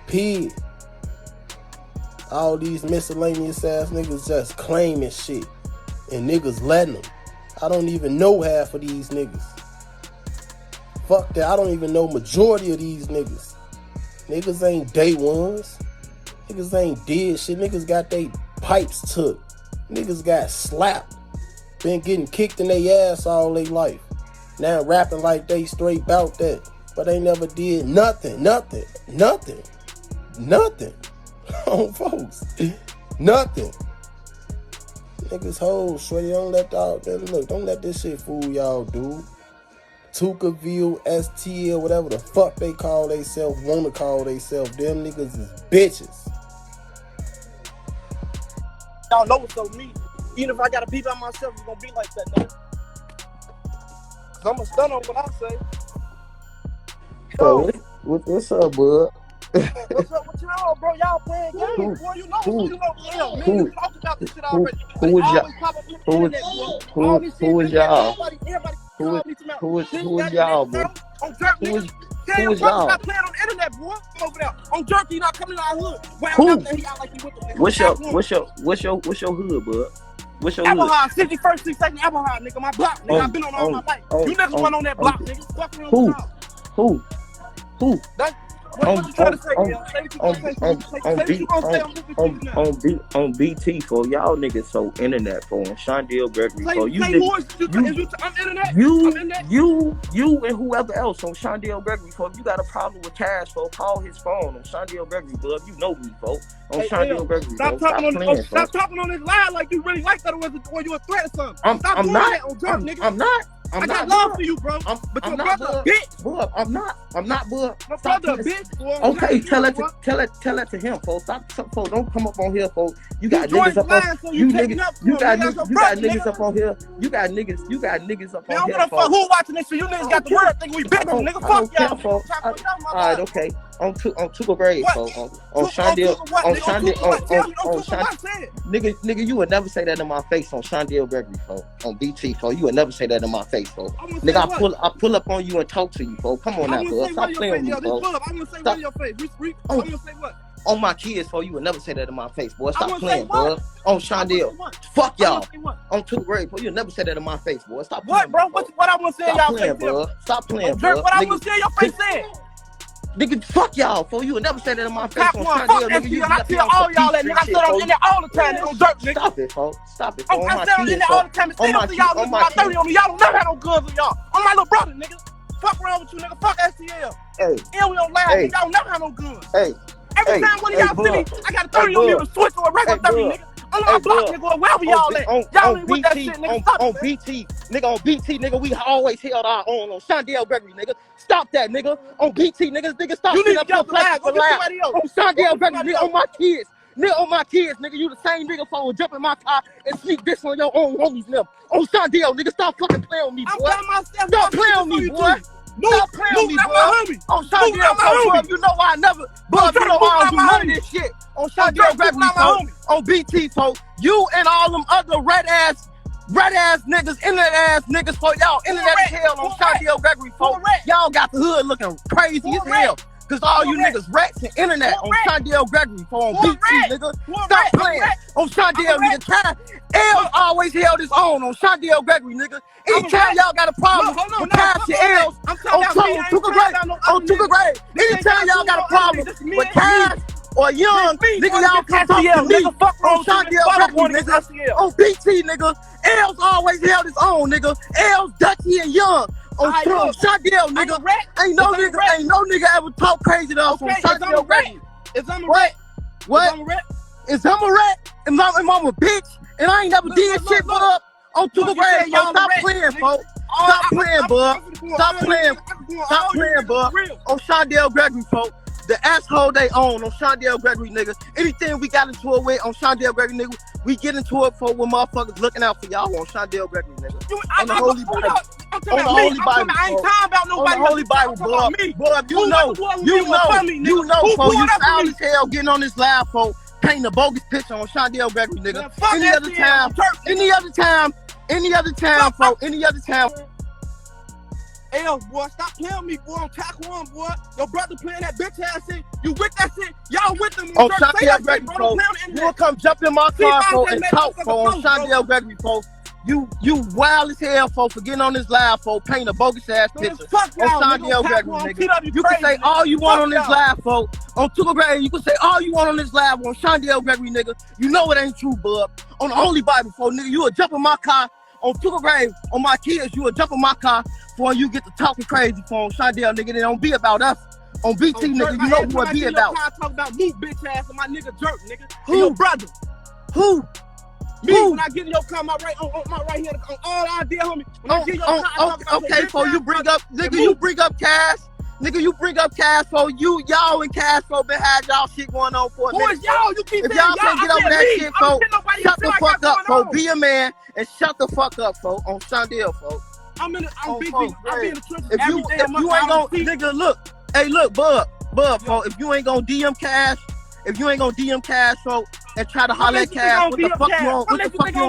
Pig. All these miscellaneous ass niggas just claiming shit, and niggas letting them. I don't even know half of these niggas. Fuck that, I don't even know majority of these niggas. Niggas ain't day ones. Niggas ain't did shit. Niggas got they pipes took. Niggas got slapped. Been getting kicked in their ass all their life. Now rapping like they straight bout that. But they never did nothing. Oh, folks. Nothing. Niggas hoes, Shreddy. Don't let this shit fool y'all, dude. Tookaville, STL, whatever the fuck they call themselves, wanna call themselves. Them niggas is bitches. Y'all know what's up me. Even if I gotta be by myself, it's gonna be like that, nigga. Cause I'm a stun on what I say. Oh, what's up, bud? What's up with y'all, bro? Y'all playing games, boy. You know, man, you talked about this shit already. Who is y'all? Who is y'all, bro? Who is y'all? Stop playing on the internet, boy. Over there. On jerky, not coming to our hood. What's your hood, bud? What's your Apple hood? High, 61st Street, 2nd Apple High, nigga. My block, nigga. I've been on all my life. You niggas went on that block, nigga. Fuck me on the Who? What you trying to say, man? On BT for y'all niggas so internet for and Shondell Gregory for you and whoever else on Shondell Gregory for if you got a problem with cash for call his phone on Shondell Gregory bub you know me folks on Shondell Gregory. Stop talking on this line like you really like that or you a threat or something. I'm not. I got love for you, bro. But your brother a bitch. Bub, I'm not, bub. My brother a bitch, boy. Okay, tell it to him, folks. Folks, don't come up on here, folks. You got niggas up on you got niggas up on here. You got niggas up on here. I don't give a fuck who watching this shit. You niggas got the word thinking we bitches, nigga. Fuck y'all, folks. All right, okay. On Tuka grade, folks. On Shondell, nigga, you would never say that in my face on Shondell Gregory, folks. On BT, folks. You would never say that in my face, folks. Nigga, I pull up on you and talk to you, folks. Come on now, bro. Stop playing with me, folks. I'm gonna say what in your face. I'm gonna say what? On my kids, folks. You would never say that in my face, boy. Stop playing, bro. On Shondell. Fuck y'all. On Tuka grade, folks. You would never say that in my face, boy. Stop playing. What, bro? What I want to say in y'all face, bro? Stop playing, bro. What I want to say in your face, said. Nigga, fuck y'all, fool. You would never say that in my face. Fuck STL, nigga. I tell all y'all that, nigga. I said I'm in there all the time, nigga. Dirt, nigga. Stop it, folks. Stop it, folks. I said I'm in there all the time. Stand up to y'all, nigga. My 30 on me. Y'all don't never have no guns on y'all. I'm my little brother, nigga. Fuck around with you, nigga. Fuck STL. Hey. And we don't lie, nigga. Y'all never have no guns. Hey. Every time one of y'all see me, I got a 30 on me to switch to a regular 30, nigga. On my block, nigga, or wherever y'all at. Y'all ain't with that shit, nigga. On BT, nigga, we always held our own on Shondell Gregory, nigga. Stop that, nigga. On BT, nigga, stop you sitting need up to your get for loud. On Shondell Gregory, nigga, on my kids. Nigga, on my kids, nigga, you the same nigga for jump in my car and sneak this on your own homies, nigga. On Shondell, nigga, stop fucking playing on me, boy. Stop playing on me, boy. Stop playing on me, boy. On Shondell, you know why I never, bub, you know why I don't do none of this shit. On Shondell Gregory, folks. On BT, folks. You and all them other red ass niggas, internet ass niggas, for y'all internet as hell on Shondell Gregory, folks. Y'all got the hood looking crazy as hell. Cause all you niggas rats and internet on Shondell Gregory, for on BT, nigga. Stop playing on Shondell, nigga. L's always held his own on Shondell Gregory, nigga. Anytime y'all got a problem with cash and L's on Tuka grade. Anytime y'all got a problem with cash or young, nigga, y'all come talk to me on Shondell Gregory, nigga. On BT, nigga. L's always held his own, nigga. L's, Dutchy, and Young. On Shondell, nigga. Ain't no nigga ever talk crazy to us on Shondell Gregory. Is I'm a rat? What? Is I'm a rat? And I'm a bitch? And I ain't never did shit, bub. On Tuka grade, stop playing, folks. Stop playing, bub. Stop playing, bub. On Shondell Gregory, folks. The asshole they own on Shondell Gregory, nigga. Anything we got into it with on Shondell Gregory, nigga, we get into it for when motherfuckers looking out for y'all on Shondell Gregory, nigga. On the Holy Bible. On the Holy Bible. I ain't talking about nobody. On the Holy Bible, bub. Bub, you know, folks. You foul as hell getting on this live, folks. Painting a bogus picture on Shondell Gregory, nigga. Any other time, folks. L, boy, stop playing me, boy. On tackle one, boy. Your brother playing that bitch ass shit. You with that shit? Y'all with them? On Shondell Gregory, folks. You will come jump in my car, folks, and talk, folks. On Shondell Gregory, folks. You wild as hell, folks, for getting on this live, folks, painting a bogus ass picture. Fuck y'all, on Shondell Gregory, nigga. You can say all you want on this live, folks. On Tookaville, you can say all you want on this live on Shondell Gregory, nigga. You know it ain't true, bub. On the Only Bible, folks, nigga, you will jump in my car. On Tookaville, on my kids, you will jump in my car before you get to talking crazy for on Shondell, nigga. It don't be about us. On BT, nigga, you know who it be about. Talk about me, bitch ass, and my nigga Jerk, nigga. Who? Your brother. Who? Me, when I get in your car, my right here, on all idea, homie. When I get in your car, okay, so you bring up, nigga, you bring up cash. Nigga, you bring up cash flow. Y'all and cash flow been had y'all shit going on for a minute. Boys, y'all, you keep if y'all can't get over that shit, folks, shut the fuck up, folks. Be a man and shut the fuck up, folks, on Shondell, folks. I'm being the trenches every day. If you ain't gonna, nigga, look. Hey, look, Bub, folks, if you ain't gonna DM cash, folks, and try to holler at cash, what the fuck you on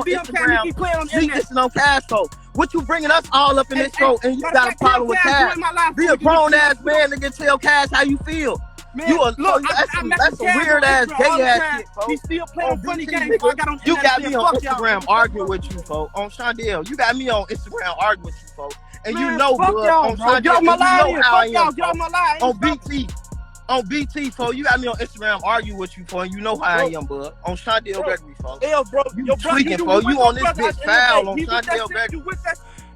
Instagram? Sneak dissing on cash, folks. What you bringing us all up in this show, and you got a problem with cash? Be a grown ass man, nigga, tell cash how you feel. Man, you that's a weird ass gay ass shit, folks. He still playing funny games. You got me on Instagram arguing with you, folks. On Shondell, you got me on Instagram arguing with you, folks. And you know, bro, on Shondell, you know how I am. On BT, folks, you got me on Instagram arguing with you, folks, and you know how I am, bud. On Shondell Gregory, folks. You tweaking, folks. You on this bitch foul on Shondell Gregory.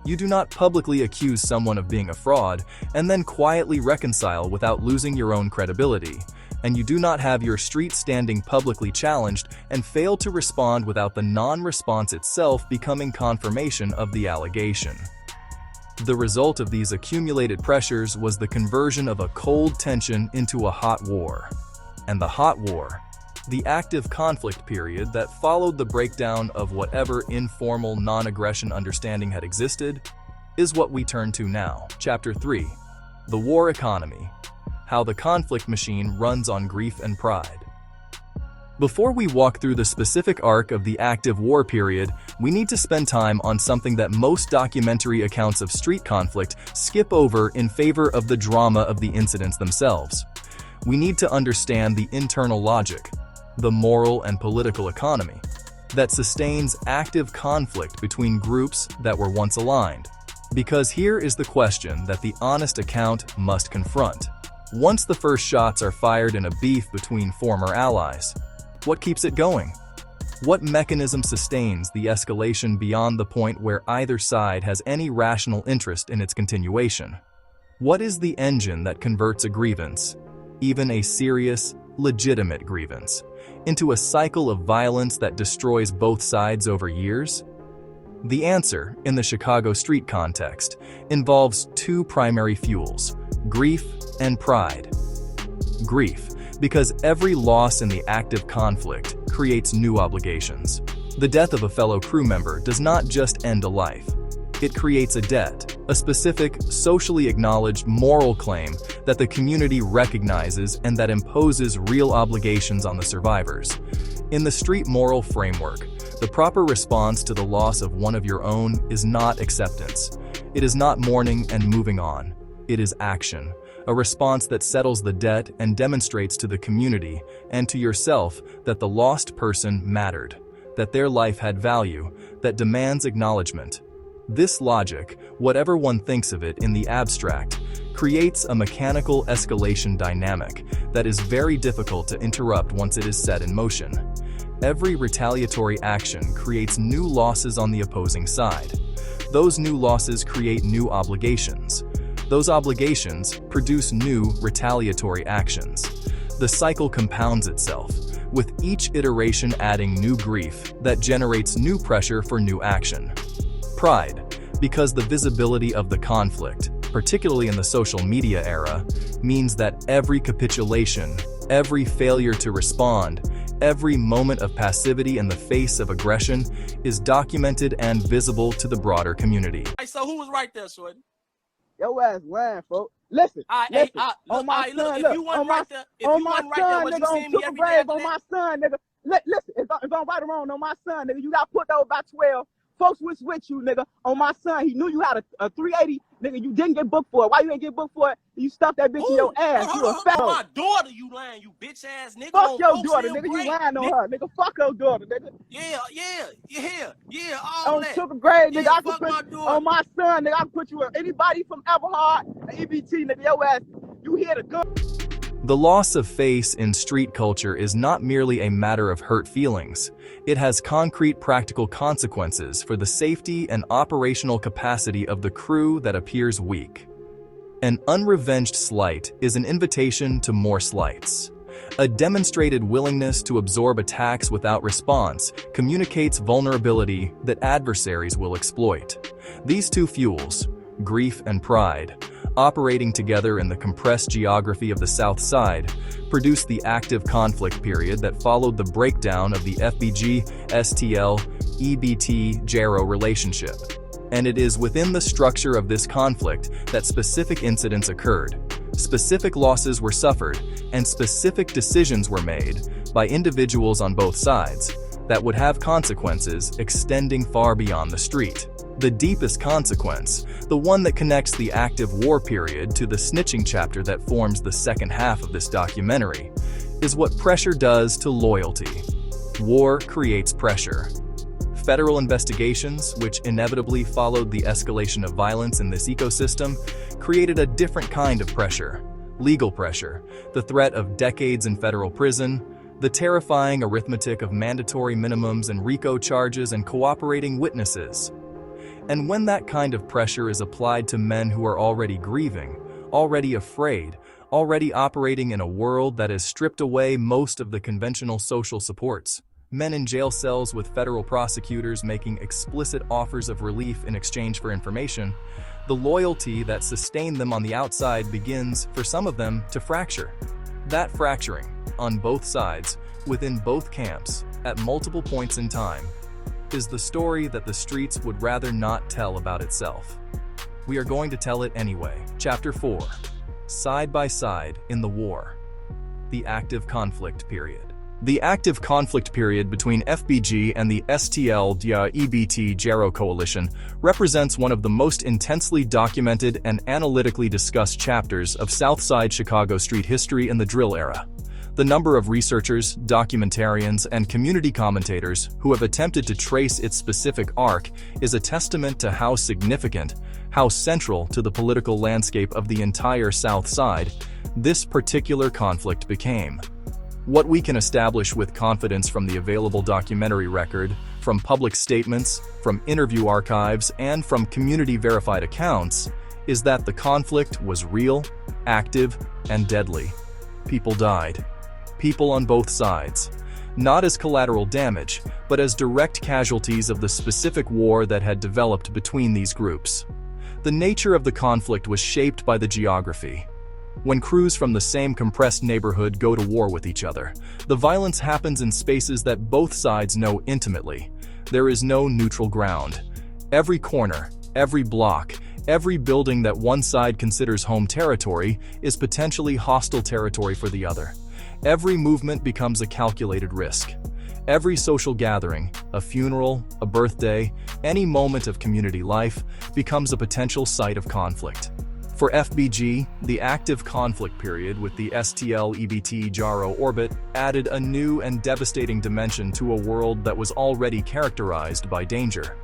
You do not publicly accuse someone of being a fraud and then quietly reconcile without losing your own credibility. And you do not have your street standing publicly challenged and fail to respond without the non-response itself becoming confirmation of the allegation. The result of these accumulated pressures was the conversion of a cold tension into a hot war. And the hot war, the active conflict period that followed the breakdown of whatever informal non-aggression understanding had existed, is what we turn to now. Chapter 3. The War Economy. How the conflict machine runs on grief and pride. Before we walk through the specific arc of the active war period, we need to spend time on something that most documentary accounts of street conflict skip over in favor of the drama of the incidents themselves. We need to understand the internal logic, the moral and political economy, that sustains active conflict between groups that were once aligned. Because here is the question that the honest account must confront. Once the first shots are fired in a beef between former allies, what keeps it going? What mechanism sustains the escalation beyond the point where either side has any rational interest in its continuation? What is the engine that converts a grievance, even a serious, legitimate grievance, into a cycle of violence that destroys both sides over years? The answer, in the Chicago street context, involves two primary fuels: grief and pride. Grief, because every loss in the active conflict creates new obligations. The death of a fellow crew member does not just end a life. It creates a debt, a specific, socially acknowledged moral claim that the community recognizes and that imposes real obligations on the survivors. In the street moral framework, the proper response to the loss of one of your own is not acceptance. It is not mourning and moving on. It is action. A response that settles the debt and demonstrates to the community and to yourself that the lost person mattered, that their life had value, that demands acknowledgement. This logic, whatever one thinks of it in the abstract, creates a mechanical escalation dynamic that is very difficult to interrupt once it is set in motion. Every retaliatory action creates new losses on the opposing side. Those new losses create new obligations. Those obligations produce new retaliatory actions. The cycle compounds itself, with each iteration adding new grief that generates new pressure for new action. Pride, because the visibility of the conflict, particularly in the social media era, means that every capitulation, every failure to respond, every moment of passivity in the face of aggression is documented and visible to the broader community. Hey, so who was right there, Shorty? Your ass lying, folks. Listen, on my son, look, on my son, nigga, on Tookaville, on my son, nigga. Listen, if I'm right or wrong, on my son, nigga, you got put over by 12. Folks was with you, nigga. On my son, he knew you had a 380 Nigga, you didn't get booked for it. Why you ain't get booked for it? You stuffed that bitch in your ass. You a fat. On my daughter, you lying, you bitch ass nigga. Fuck your daughter, nigga. You lying on her, nigga. Fuck your daughter, nigga. Yeah, all on that. Tookaville grade, nigga. Yeah, I can put on my son, nigga. I can put you in anybody from Everhard and EBT, nigga. Your ass, you hear the gun. The loss of face in street culture is not merely a matter of hurt feelings. It has concrete practical consequences for the safety and operational capacity of the crew that appears weak. An unrevenged slight is an invitation to more slights. A demonstrated willingness to absorb attacks without response communicates vulnerability that adversaries will exploit. These two fuels, grief and pride, operating together in the compressed geography of the South Side, produced the active conflict period that followed the breakdown of the FBG, STL, EBT, Jaro relationship. And it is within the structure of this conflict that specific incidents occurred, specific losses were suffered, and specific decisions were made by individuals on both sides that would have consequences extending far beyond the street. The deepest consequence, the one that connects the active war period to the snitching chapter that forms the second half of this documentary, is what pressure does to loyalty. War creates pressure. Federal investigations, which inevitably followed the escalation of violence in this ecosystem, created a different kind of pressure. Legal pressure, the threat of decades in federal prison, the terrifying arithmetic of mandatory minimums and RICO charges and cooperating witnesses. And when that kind of pressure is applied to men who are already grieving, already afraid, already operating in a world that has stripped away most of the conventional social supports, men in jail cells with federal prosecutors making explicit offers of relief in exchange for information, the loyalty that sustained them on the outside begins, for some of them, to fracture. That fracturing, on both sides, within both camps, at multiple points in time, is the story that the streets would rather not tell about itself. We are going to tell it anyway. Chapter 4. Side by Side in the War. The Active Conflict Period. The active conflict period between FBG and the STL EBT Jaro coalition represents one of the most intensely documented and analytically discussed chapters of Southside Chicago street history in the drill era. The number of researchers, documentarians, and community commentators who have attempted to trace its specific arc is a testament to how significant, how central to the political landscape of the entire South Side this particular conflict became. What we can establish with confidence from the available documentary record, from public statements, from interview archives, and from community-verified accounts, is that the conflict was real, active, and deadly. People died. People on both sides, not as collateral damage, but as direct casualties of the specific war that had developed between these groups. The nature of the conflict was shaped by the geography. When crews from the same compressed neighborhood go to war with each other, the violence happens in spaces that both sides know intimately. There is no neutral ground. Every corner, every block, every building that one side considers home territory is potentially hostile territory for the other. Every movement becomes a calculated risk. Every social gathering, a funeral, a birthday, any moment of community life becomes a potential site of conflict. For FBG, the active conflict period with the STL EBT Jaro orbit added a new and devastating dimension to a world that was already characterized by danger.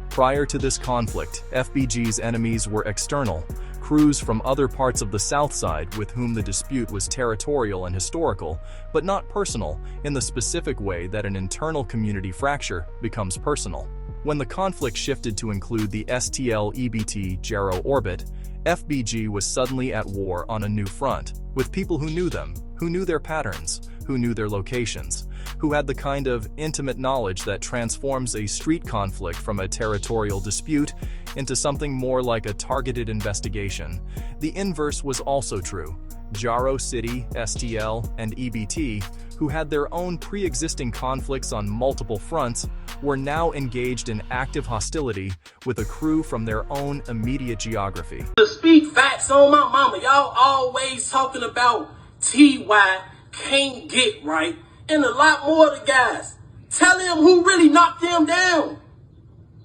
Prior to this conflict, FBG's enemies were external, crews from other parts of the South Side with whom the dispute was territorial and historical, but not personal in the specific way that an internal community fracture becomes personal. When the conflict shifted to include the STL EBT Jaro orbit, FBG was suddenly at war on a new front, with people who knew them, who knew their patterns, who knew their locations, who had the kind of intimate knowledge that transforms a street conflict from a territorial dispute into something more like a targeted investigation. The inverse was also true. Jaro City, STL, and EBT, who had their own pre-existing conflicts on multiple fronts, were now engaged in active hostility with a crew from their own immediate geography. To speak facts on my mama, y'all always talking about TY can't get right, and a lot more of the guys. Tell him who really knocked him down.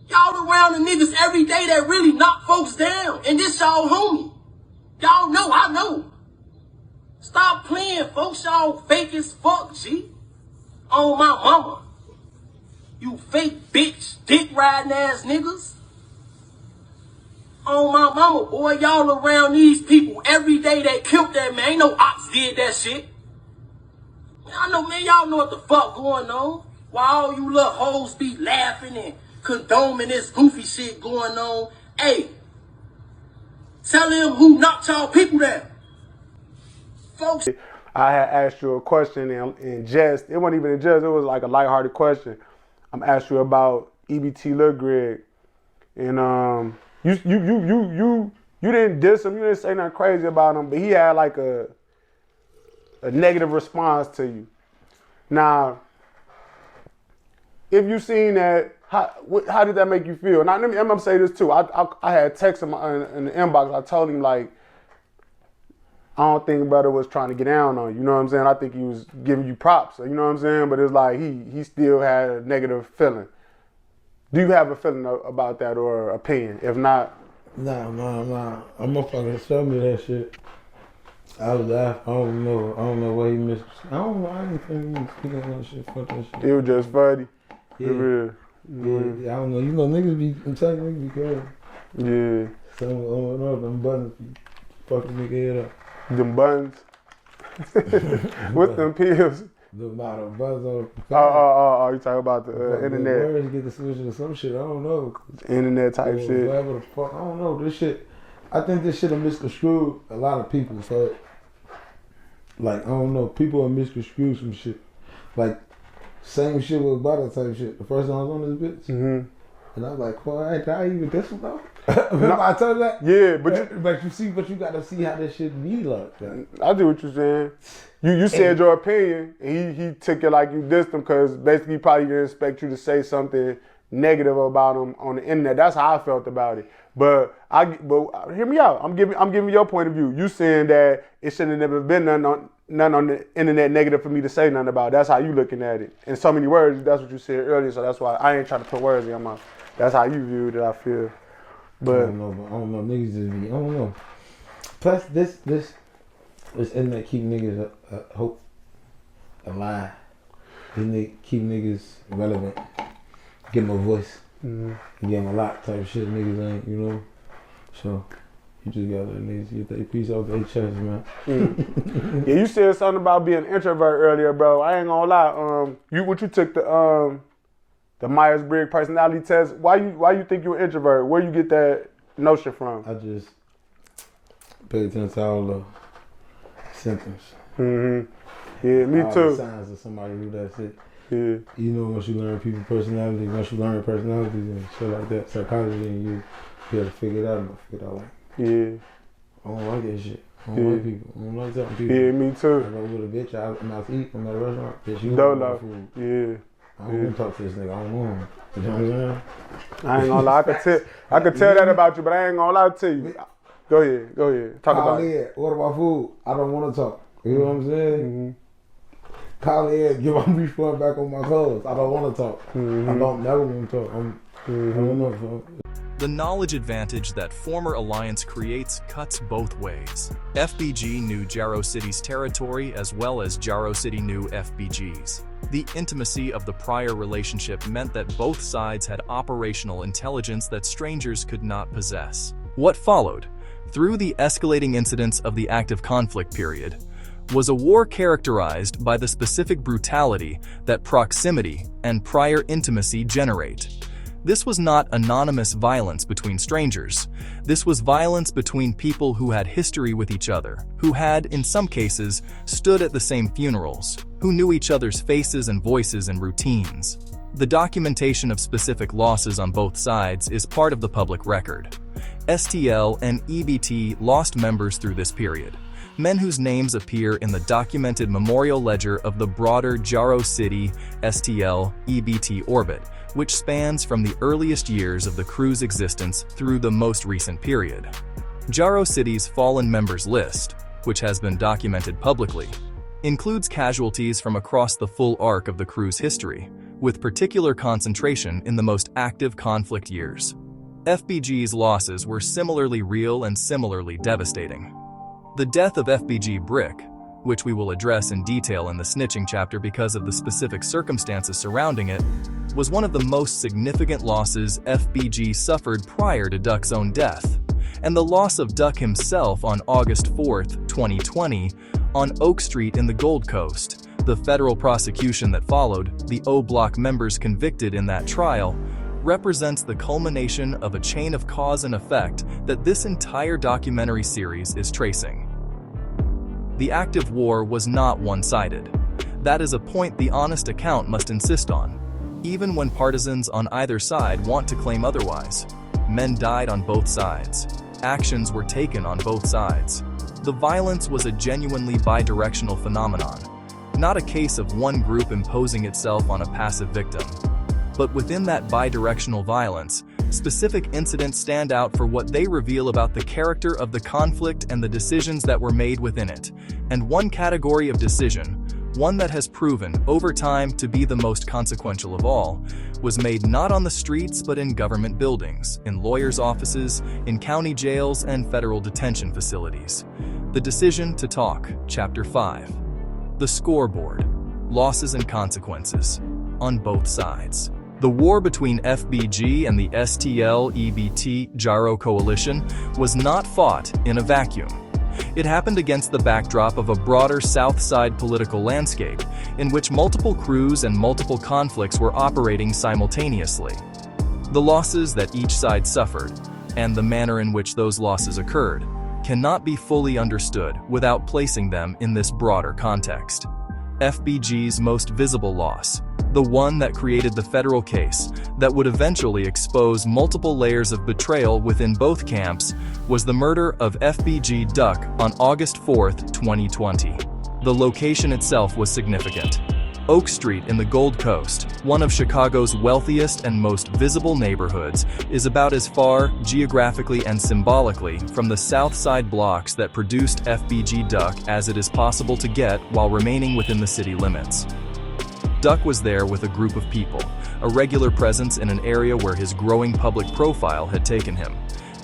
Y'all around the niggas every day that really knock folks down. And this y'all homie. Y'all know, I know. Stop playing, folks. Y'all fake as fuck, G. On my mama. You fake bitch, dick riding ass niggas. On my mama, boy. Y'all around these people every day that killed that man. Ain't no ops did that shit. I know, man. Y'all know what the fuck going on. While all you little hoes be laughing and condoning this goofy shit going on. Hey, tell him who knocked y'all people down. Folks. I had asked you a question in jest. It wasn't even in jest. It was like a lighthearted question. I'm asking you about EBT Lil Greg, and you didn't diss him. You didn't say nothing crazy about him, but he had like a negative response to you. Now, if you seen that, how did that make you feel? Now, I'm gonna say this too. I had text him in the inbox. I told him like, I don't think brother was trying to get down on you. You know what I'm saying? I think he was giving you props. You know what I'm saying? But it's like he still had a negative feeling. Do you have a feeling about that or opinion? If not, Nah. A motherfucker showed me that shit. I was laughing. I don't know what he missed. I don't know. I didn't think he was speaking on that shit. Fuck that shit. It was just funny. Yeah. Real. Yeah, I don't know. You know, niggas be, I'm telling you, niggas be crazy. Yeah. Some them buttons be fucking nigga head up. Them buns. What's them pills? The buns on. Oh, you talking about the internet. Words get the solution to some shit. I don't know. Internet type shit. Whatever the fuck. I don't know. This shit. I think this shit will misconstrue a lot of people. So, like, I don't know. People will misconstrue some shit. Like, same shit with butter type shit. The first time I was on this bitch. Mm-hmm. And I was like, well, I even this one though. Remember I told you that? Yeah, but you gotta see how this shit be like. I do what you're saying. You said your opinion, and he took it like you dissed him because basically he probably didn't expect you to say something negative about him on the internet. That's how I felt about it. But hear me out. I'm giving your point of view. You saying that it should have never been none on the internet negative for me to say nothing about. That's how you looking at it. In so many words, that's what you said earlier. So that's why I ain't trying to put words in your mouth. That's how you viewed it, I feel. But I don't know. Niggas just be, I don't know. Plus, this internet keep niggas hope alive. This keep niggas relevant. Give them a voice. Mm-hmm. Give them a lot type of shit niggas ain't, you know. So you just gotta let niggas get their piece off their chest, man. Yeah, you said something about being an introvert earlier, bro. I ain't gonna lie. You took the Myers-Briggs personality test. Why you think you're an introvert? Where you get that notion from? I just pay attention to all the symptoms. Mm-hmm. Yeah, me all too. The signs of somebody who does it. Yeah. You know, once you learn people's personality, and shit like that, psychology, and you be able to figure it out. Like, yeah. I don't like that shit. I don't like people. I don't like talking to people. Yeah, me too. I go with a bitch. I'm out to eat. I'm at a restaurant. Bitch, you don't know know. Food. Yeah. I don't want to talk to this nigga. I don't know him. You know what I'm saying? I ain't gonna lie. I could tell that about you, but I ain't gonna lie to you. Go ahead. Talk about it. What about food? I don't want to talk. You know what I'm saying? Mm-hmm. Call in, give my refund back on my clothes. I don't want to talk. Mm-hmm. I don't never want to talk. I don't know. The knowledge advantage that former alliance creates cuts both ways. FBG knew Jaro City's territory as well as Jaro City knew FBG's. The intimacy of the prior relationship meant that both sides had operational intelligence that strangers could not possess. What followed, through the escalating incidents of the active conflict period, was a war characterized by the specific brutality that proximity and prior intimacy generate. This was not anonymous violence between strangers. This was violence between people who had history with each other, who had, in some cases, stood at the same funerals, who knew each other's faces and voices and routines. The documentation of specific losses on both sides is part of the public record. STL and EBT lost members through this period. Men whose names appear in the documented memorial ledger of the broader Jaro City STL EBT orbit, which spans from the earliest years of the crew's existence through the most recent period. Jaro City's fallen members list, which has been documented publicly, includes casualties from across the full arc of the crew's history, with particular concentration in the most active conflict years. FBG's losses were similarly real and similarly devastating. The death of FBG Brick, which we will address in detail in the snitching chapter because of the specific circumstances surrounding it, was one of the most significant losses FBG suffered prior to Duck's own death, and the loss of Duck himself on August 4, 2020, on Oak Street in the Gold Coast. The federal prosecution that followed, the O Block members convicted in that trial, represents the culmination of a chain of cause and effect that this entire documentary series is tracing. The active war was not one-sided. That is a point the honest account must insist on, even when partisans on either side want to claim otherwise. Men died on both sides. Actions were taken on both sides. The violence was a genuinely bidirectional phenomenon, not a case of one group imposing itself on a passive victim. But within that bidirectional violence, specific incidents stand out for what they reveal about the character of the conflict and the decisions that were made within it. And one category of decision, one that has proven over time to be the most consequential of all, was made not on the streets but in government buildings, in lawyers' offices, in county jails and federal detention facilities. The decision to talk, Chapter 5. The scoreboard, losses and consequences, on both sides. The war between FBG and the STL EBT Jaro coalition was not fought in a vacuum. It happened against the backdrop of a broader South Side political landscape in which multiple crews and multiple conflicts were operating simultaneously. The losses that each side suffered, and the manner in which those losses occurred, cannot be fully understood without placing them in this broader context. FBG's most visible loss, the one that created the federal case that would eventually expose multiple layers of betrayal within both camps, was the murder of FBG Duck on August 4, 2020. The location itself was significant. Oak Street in the Gold Coast, one of Chicago's wealthiest and most visible neighborhoods, is about as far, geographically and symbolically, from the South Side blocks that produced FBG Duck as it is possible to get while remaining within the city limits. Duck was there with a group of people, a regular presence in an area where his growing public profile had taken him,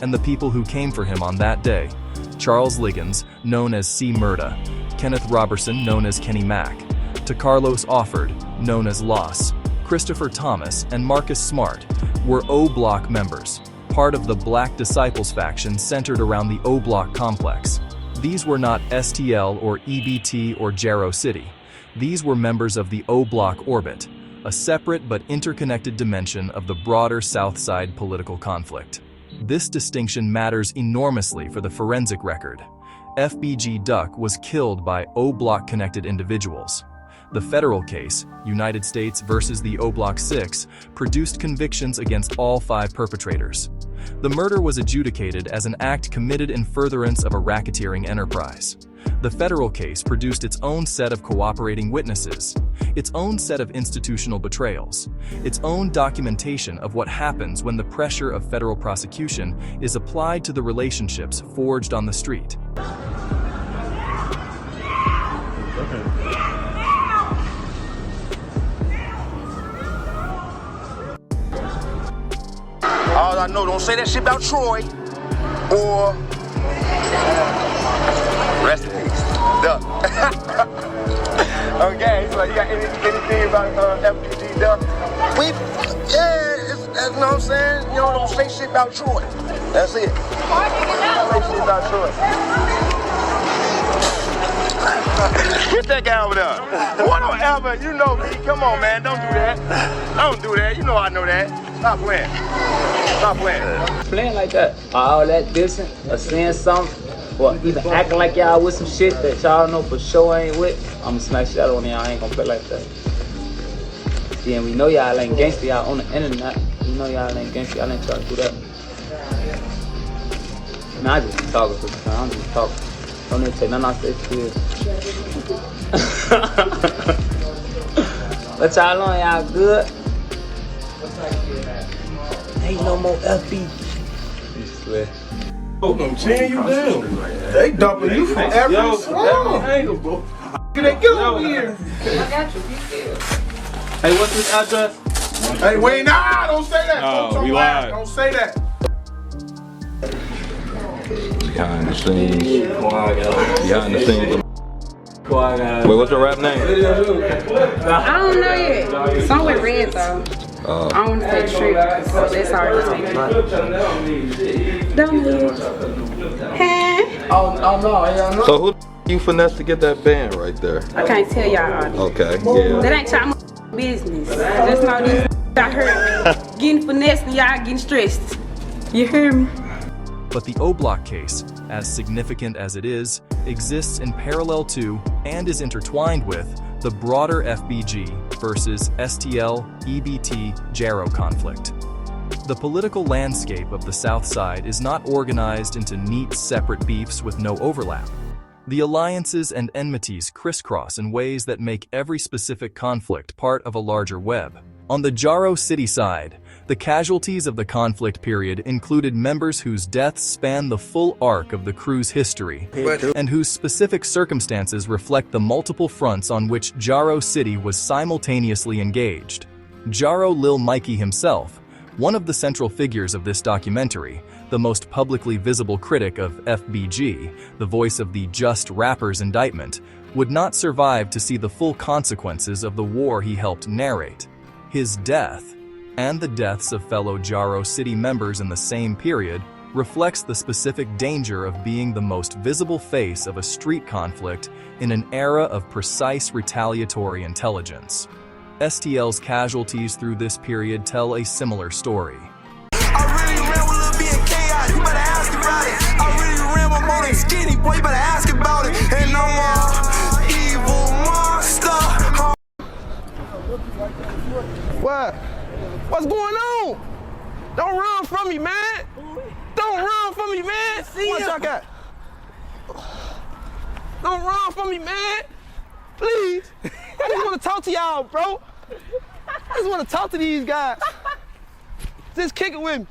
and the people who came for him on that day: Charles Liggins, known as C. Murda, Kenneth Robertson, known as Kenny Mack, to Carlos Offord, known as Loss, Christopher Thomas, and Marcus Smart, were O Block members, part of the Black Disciples faction centered around the O Block complex. These were not STL or EBT or Jaro City. These were members of the O Block orbit, a separate but interconnected dimension of the broader South Side political conflict. This distinction matters enormously for the forensic record. FBG Duck was killed by O Block connected individuals. The federal case, United States versus the O Block 6, produced convictions against all 5 perpetrators. The murder was adjudicated as an act committed in furtherance of a racketeering enterprise. The federal case produced its own set of cooperating witnesses, its own set of institutional betrayals, its own documentation of what happens when the pressure of federal prosecution is applied to the relationships forged on the street. All I know, don't say that shit about Troy or rest in peace, Duck. Okay, so you got anything about FBG Duck? That's what I'm saying. You know, don't say shit about Troy. That's it. Don't say shit about Troy. Get that guy over there. What don't ever, you know me. Come on, man, don't do that. Don't do that. You know I know that. Stop playing. Stop playing. Playing like that, all that dissing or saying something, or even acting like y'all with some shit that y'all know for sure ain't with, I'ma smack shit out on y'all. I ain't gonna play like that. Yeah, we know y'all ain't gangsta, y'all on the internet. We know y'all ain't gangsta, y'all ain't trying to do that. Man, I just be talking to the I'm just talking. Don't even take none off this shit. What y'all on, y'all good? Ain't no more FB. Oh, I'm tearing you down. They dumping you from every angle, bro. They get over here. I got you. Hey, what's this address? Hey, wait, nah, don't say that. We live. Don't say that. Behind the scenes. Behind the scenes. Wait, what's your rap name? I don't know yet. Somewhere red though. I don't want to say trick, so that's hard to take. Don't Hey. Oh no. So who you finesse to get that band right there? I can't tell y'all. Okay, yeah. That ain't y'all business. Just know these out here getting finessed and y'all getting stressed. You hear me? But the O-Block case, as significant as it is, exists in parallel to and is intertwined with the broader FBG versus STL, EBT, Jaro conflict. The political landscape of the South Side is not organized into neat, separate beefs with no overlap. The alliances and enmities crisscross in ways that make every specific conflict part of a larger web. On the Jaro City side, the casualties of the conflict period included members whose deaths span the full arc of the crew's history, and whose specific circumstances reflect the multiple fronts on which Jaro City was simultaneously engaged. Jaro Lil Mikey himself, one of the central figures of this documentary, the most publicly visible critic of FBG, the voice of the Just Rappers indictment, would not survive to see the full consequences of the war he helped narrate. His death, and the deaths of fellow Jaro City members in the same period, reflects the specific danger of being the most visible face of a street conflict in an era of precise retaliatory intelligence. STL's casualties through this period tell a similar story. Skinny boy, you better ask about it. And no more evil monster. What? What's going on? Don't run from me, man. Don't run from me, man. What y'all got? Don't run from me, man. Please. I just want to talk to y'all, bro. I just want to talk to these guys. Just kick it with me.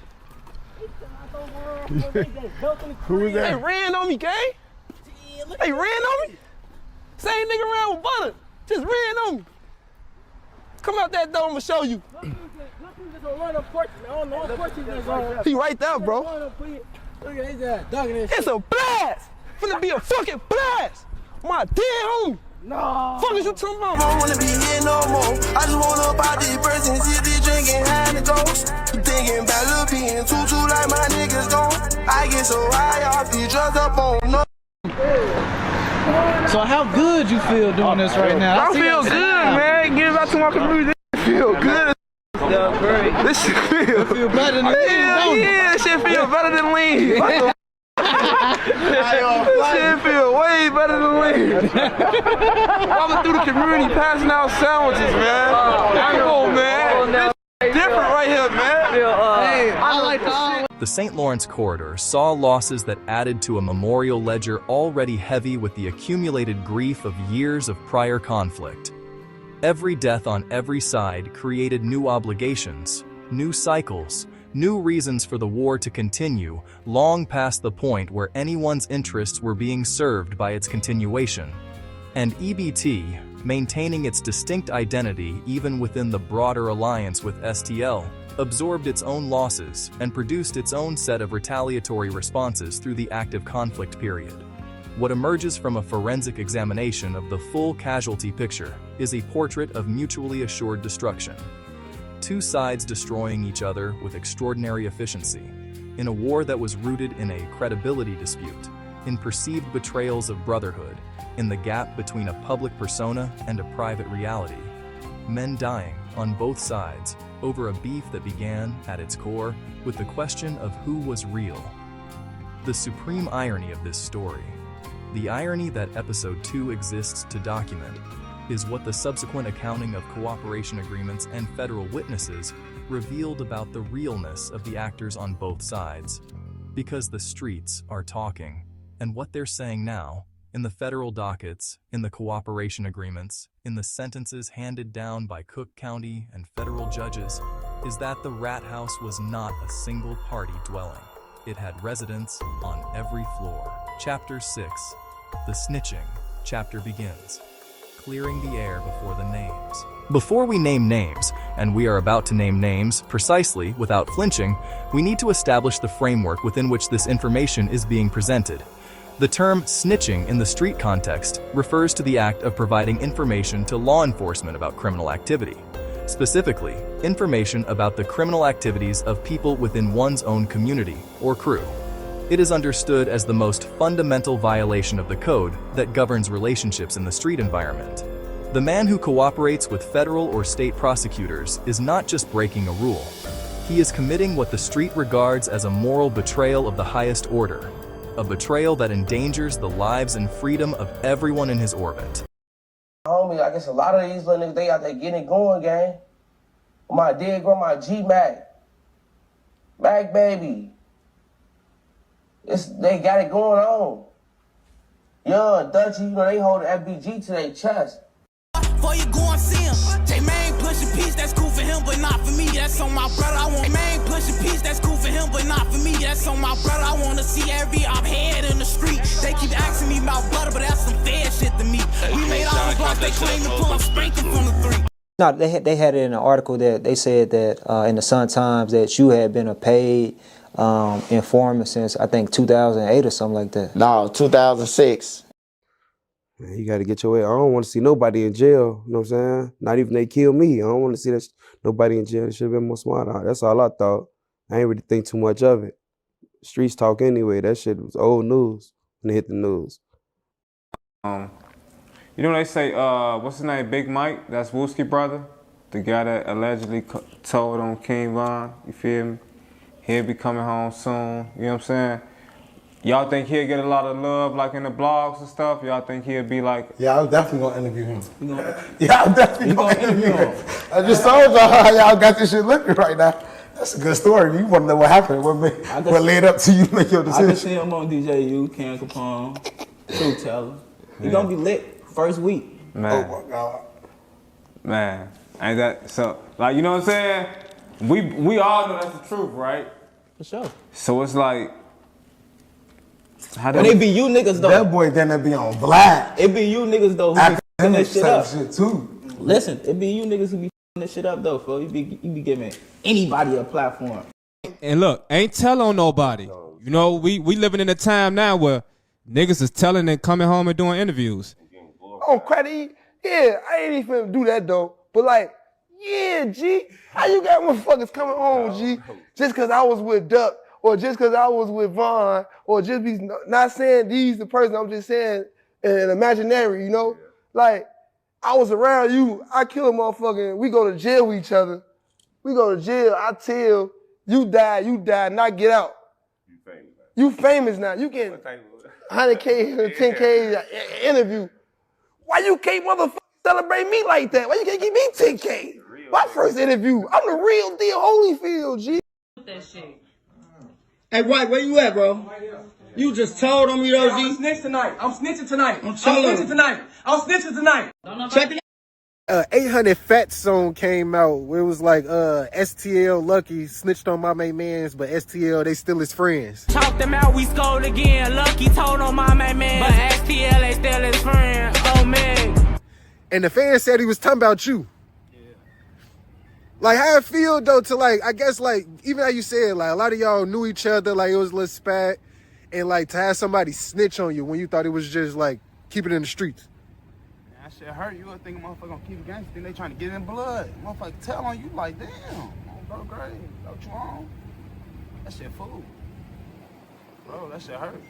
Who is that? They ran on me, gang. They ran on me. Same nigga ran with butter. Just ran on me. Come out that door, I'ma show you. He right there, bro. It's a blast. Finna be a fucking blast. My dead homie. No. Fuck is you talking about? I don't wanna be here no more. I just wanna buy this person, city drinking, high the ghost. Thinking about Lil P and Tutu like my niggas gone. I get so high off these drugs up on no. So how good you feel doing this right now? I feel good, man. Give back to my community. I feel good. This shit feel better than lean, don't it? Yeah, this shit feel better than lean. This shit feel way better than lean. Walking through the community, passing out sandwiches, man. Oh, man. It's different right here, man. Hey, I like the The St. Lawrence corridor saw losses that added to a memorial ledger already heavy with the accumulated grief of years of prior conflict. Every death on every side created new obligations, new cycles, new reasons for the war to continue, long past the point where anyone's interests were being served by its continuation. And EBT, maintaining its distinct identity even within the broader alliance with STL, absorbed its own losses and produced its own set of retaliatory responses through the active conflict period. What emerges from a forensic examination of the full casualty picture is a portrait of mutually assured destruction. Two sides destroying each other with extraordinary efficiency, in a war that was rooted in a credibility dispute, in perceived betrayals of brotherhood, in the gap between a public persona and a private reality. Men dying, on both sides, over a beef that began, at its core, with the question of who was real. The supreme irony of this story, the irony that Episode 2 exists to document, is what the subsequent accounting of cooperation agreements and federal witnesses revealed about the realness of the actors on both sides. Because the streets are talking, and what they're saying now, in the federal dockets, in the cooperation agreements, in the sentences handed down by Cook County and federal judges, is that the rat house was not a single party dwelling. It had residents on every floor. Chapter 6. The Snitching chapter begins. clearing the air before the names. Before we name names, and we are about to name names precisely without flinching, we need to establish the framework within which this information is being presented. The term snitching in the street context refers to the act of providing information to law enforcement about criminal activity. Specifically, information about the criminal activities of people within one's own community or crew. It is understood as the most fundamental violation of the code that governs relationships in the street environment. The man who cooperates with federal or state prosecutors is not just breaking a rule. He is committing what the street regards as a moral betrayal of the highest order, a betrayal that endangers the lives and freedom of everyone in his orbit. Homie, I guess a lot of these little niggas, they out there getting it going, gang. My dead grandma G-Mac. Mac baby. They got it going on. Young, Dutchy, you know, they hold the FBG to their chest. Before you go and see him, J-Man pushing peace, that's cool for him, but not for me. That's on my brother. I want J-Man pushing peace, that's cool for him, but not for me. That's on my brother. I want to see every op head in the street. They keep asking me about butter, but that's some fair shit to me. We made all the blocks, they claim to pull up spanking from the three. No, they had it in an article that they said that in the Sun Times that you had been a paid informant since I think 2008 or something like that. No, 2006. Man, you got to get your way. I don't want to see nobody in jail. You know what I'm saying? Not even they kill me. I don't want to see that nobody in jail. They should have been more smart. That's all I thought. I ain't really think too much of it. Streets talk anyway. That shit was old news when they hit the news. You know they say, what's his name, Big Mike? That's Wooski brother, the guy that allegedly told on King Von. You feel me? He'll be coming home soon. You know what I'm saying? Y'all think he'll get a lot of love like in the blogs and stuff? Y'all think he'll be like... Yeah, I'm definitely going to interview him. Yeah, I'm definitely going to interview him. I just told y'all how y'all got this shit looking right now. That's a good story. You want to know what happened. What led up to you make your decision? I can see him on DJU, Ken Capone, Truth Teller. He going to be lit first week. Man. Oh, my God. Man, ain't that... So, like, you know what I'm saying? We all know that's the truth, right? For sure. So it's like... But it be you niggas though. That boy gonna be on black. It be you niggas though who be f***ing that shit up. Shit too. Listen, it be you niggas who be f***ing this shit up though, fool. You be giving anybody a platform. And look, ain't tell on nobody. You know, we living in a time now where niggas is telling and coming home and doing interviews. On credit, yeah, I ain't even do that though. But like, yeah, G, how you got motherfuckers coming home, G, just cause I was with Duck? Or just because I was with Vaughn, or just be not saying these the person, I'm just saying an imaginary, you know? Like, I was around you, I kill a motherfucker, we go to jail with each other. We go to jail, I tell, you die, not get out. You famous now. You get 100K, 10K interview. Why you can't motherfucker celebrate me like that? Why you can't give me 10K? My first interview, I'm the real deal Holyfield, G. That shit. Hey, White, where you at, bro? You just told on me, though, G. I'm snitching tonight. I'm snitching tonight. I'm snitching tonight. Check it out. 800 Fat song came out where it was like STL Lucky snitched on my main mans, but STL they still his friends. Talk them out, we scold again. Lucky told on my main man, but STL they still his friend. Oh man. And the fan said he was talking about you. Like, how it feel, though, to, like, I guess, like, even how you said, like, a lot of y'all knew each other, like, it was a little spat, and, like, to have somebody snitch on you when you thought it was just, like, keep it in the streets. That shit hurt. You would think a motherfucker gonna keep it gangster, think they trying to get in blood. Motherfucker tell on you, like, damn, bro, great, what you on? That shit fool. Bro, that shit hurt.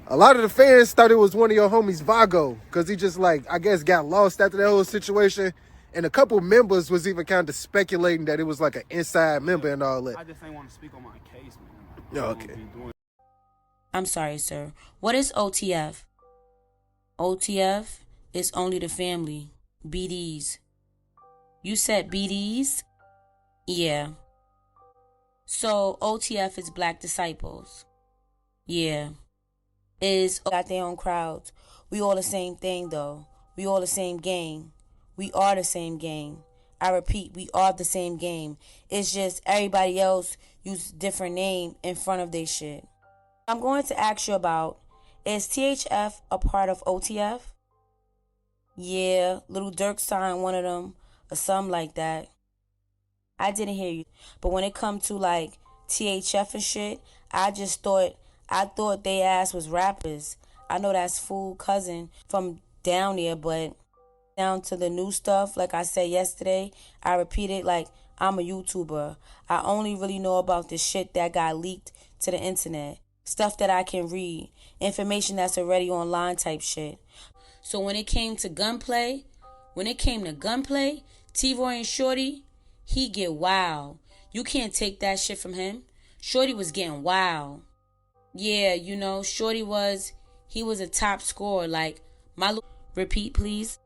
A lot of the fans thought it was one of your homies, Vago, because he just, like, I guess got lost after that whole situation. And a couple members was even kind of speculating that it was like an inside member and all that. I just ain't want to speak on my case, man. Yeah, okay. I'm sorry, sir. What is OTF? OTF is only the family. BDs. You said BDs? Yeah. So OTF is Black Disciples. Yeah. Is got their own crowds. We all the same thing though. We all the same gang. We are the same gang. I repeat, we are the same game. It's just everybody else use different name in front of their shit. I'm going to ask you about, is THF a part of OTF? Yeah, Little Dirk signed one of them or something like that. I didn't hear you. But when it come to like THF and shit, I thought they ass was rappers. I know that's Fool Cousin from down there, but down to the new stuff, like I said yesterday, I repeated, like, I'm a YouTuber. I only really know about the shit that got leaked to the internet. Stuff that I can read. Information that's already online type shit. So when it came to gunplay, T-Roy and Shorty, he get wild. You can't take that shit from him. Shorty was getting wild. Yeah, you know, Shorty he was a top scorer. Like, repeat, please.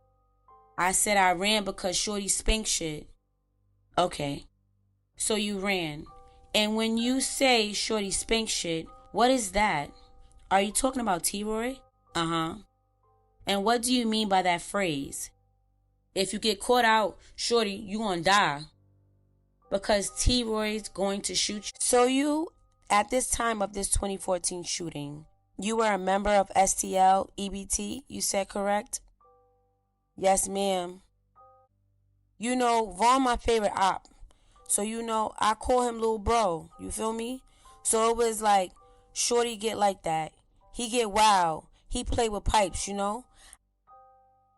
I said I ran because Shorty spanked shit. Okay. So you ran. And when you say Shorty spanked shit, what is that? Are you talking about T-Roy? Uh-huh. And what do you mean by that phrase? If you get caught out, Shorty, you gonna die. Because T-Roy's going to shoot you. So you, at this time of this 2014 shooting, you were a member of STL, EBT, you said correct? Yes, ma'am. You know, Vaughn my favorite op. So you know, I call him little bro. You feel me? So it was like, Shorty get like that. He get wild. He play with pipes, you know?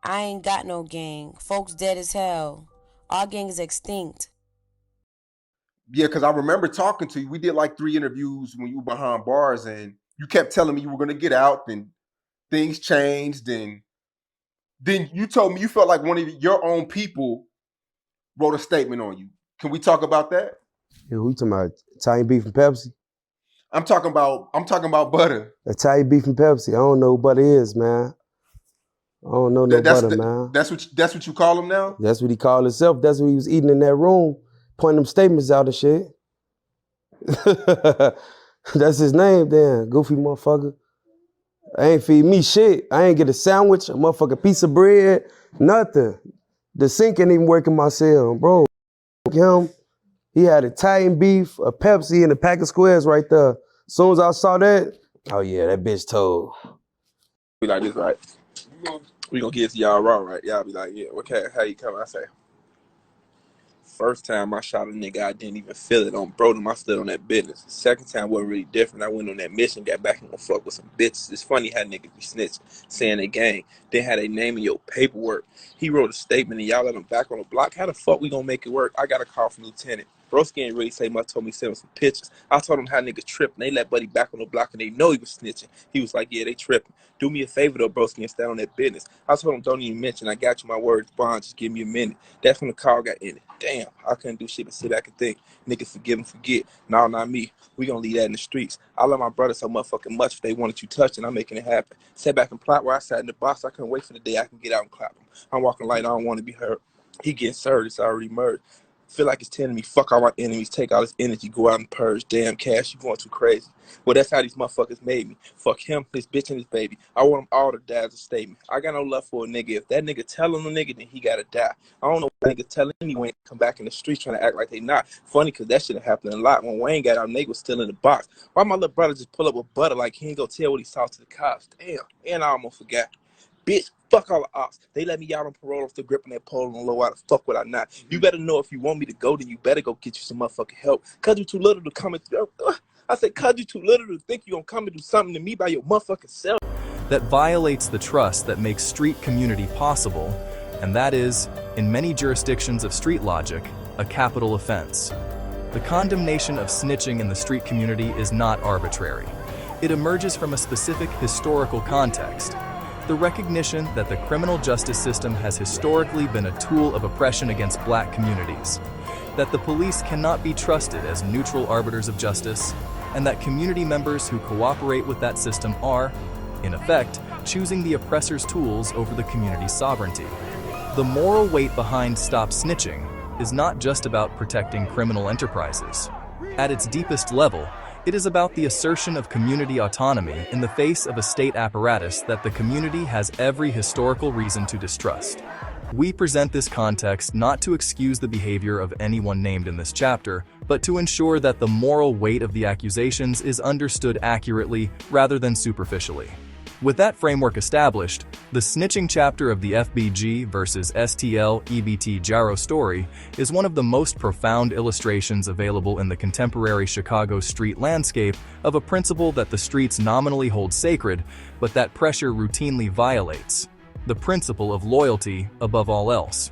I ain't got no gang. Folks dead as hell. Our gang is extinct. Yeah, because I remember talking to you. We did like 3 interviews when you were behind bars, and you kept telling me you were going to get out, and things changed, and then you told me you felt like one of your own people wrote a statement on you. Can we talk about that? Yeah, we talking about Italian beef and Pepsi? I'm talking about Butter. Italian beef and Pepsi. I don't know who Butter is, man. I don't know no Butter, man. That's what you call him now? That's what he called himself. That's what he was eating in that room, pointing them statements out and shit. That's his name, then, goofy motherfucker. Ain't feed me shit. I ain't get a sandwich, a motherfucking piece of bread, nothing. The sink ain't even working myself, bro. Him, he had Italian beef, a Pepsi, and a pack of squares right there. As soon as I saw that, oh yeah, that bitch told. Be like this, right? We gonna get to y'all raw, right? Y'all be like, yeah, okay, how you coming? I say, first time I shot a nigga, I didn't even feel it on bro. I stood on that business. Second time wasn't really different. I went on that mission, got back and gonna fuck with some bitches. It's funny how niggas be snitch, saying they gang. They had a name in your paperwork. He wrote a statement and y'all let him back on the block. How the fuck we gonna make it work? I got a call from Lieutenant. Broski ain't really say much, told me send him some pictures. I told him how niggas tripping. They let Buddy back on the block and they know he was snitching. He was like, yeah, they tripping. Do me a favor though, Broski, and stay on that business. I told him, don't even mention. I got you my words, bond, just give me a minute. That's when the call got in it. Damn, I couldn't do shit but sit back and think. Niggas forgive and forget. No, not me. We gonna leave that in the streets. I love my brother so motherfucking much. If they wanted you touched and I'm making it happen. Sat back and plot where I sat in the box. I couldn't wait for the day I can get out and clap him. I'm walking light. I don't want to be hurt. He getting served. It's already murdered. Feel like it's telling me, fuck all my enemies, take all this energy, go out and purge. Damn, Cash, you going too crazy. Well, that's how these motherfuckers made me. Fuck him, his bitch, and his baby. I want them all to die as a statement. I got no love for a nigga. If that nigga telling a nigga, then he gotta die. I don't know what nigga telling anyone come back in the streets trying to act like they not. Funny, because that shit happened a lot. When Wayne got out, nigga was still in the box. Why my little brother just pull up with Butter like he ain't gonna tell what he saw to the cops? Damn, and I almost forgot. Bitch, fuck all the ops. They let me out on parole off the grip and that pole on low. Why the fuck would I not? You better know if you want me to go, then you better go get you some motherfucking help. Cause you too little to come and I said, cause you too little to think you gonna come and do something to me by your motherfucking self. That violates the trust that makes street community possible, and that is, in many jurisdictions of street logic, a capital offense. The condemnation of snitching in the street community is not arbitrary. It emerges from a specific historical context. The recognition that the criminal justice system has historically been a tool of oppression against black communities, that the police cannot be trusted as neutral arbiters of justice, and that community members who cooperate with that system are, in effect, choosing the oppressor's tools over the community's sovereignty. The moral weight behind Stop Snitching is not just about protecting criminal enterprises. At its deepest level, it is about the assertion of community autonomy in the face of a state apparatus that the community has every historical reason to distrust. We present this context not to excuse the behavior of anyone named in this chapter, but to ensure that the moral weight of the accusations is understood accurately rather than superficially. With that framework established, the snitching chapter of the FBG versus STL EBT Jaro story is one of the most profound illustrations available in the contemporary Chicago street landscape of a principle that the streets nominally hold sacred, but that pressure routinely violates: the principle of loyalty above all else.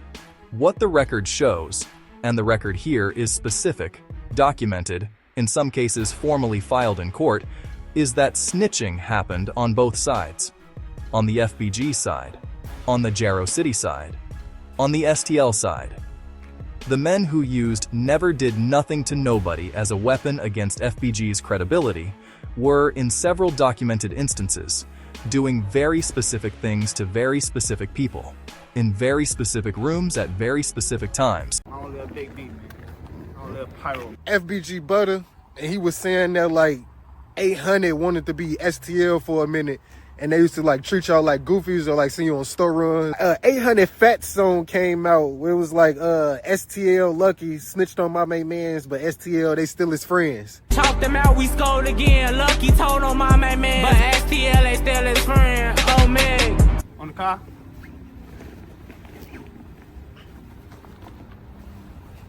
What the record shows, and the record here is specific, documented, in some cases formally filed in court, is that snitching happened on both sides. On the FBG side, on the Jaro City side, on the STL side. The men who used never did nothing to nobody as a weapon against FBG's credibility were, in several documented instances, doing very specific things to very specific people, in very specific rooms at very specific times. I don't live Big B, man. I don't live Pyro. FBG Butter, and he was saying that like 800 wanted to be STL for a minute, and they used to like treat y'all like goofies or like see you on store runs. 800 Fat song came out where it was like STL Lucky snitched on my main mans, but STL they still his friends. Talk them out, we scored again. Lucky told on my main man, but STL they still his friend. Oh man. On the car?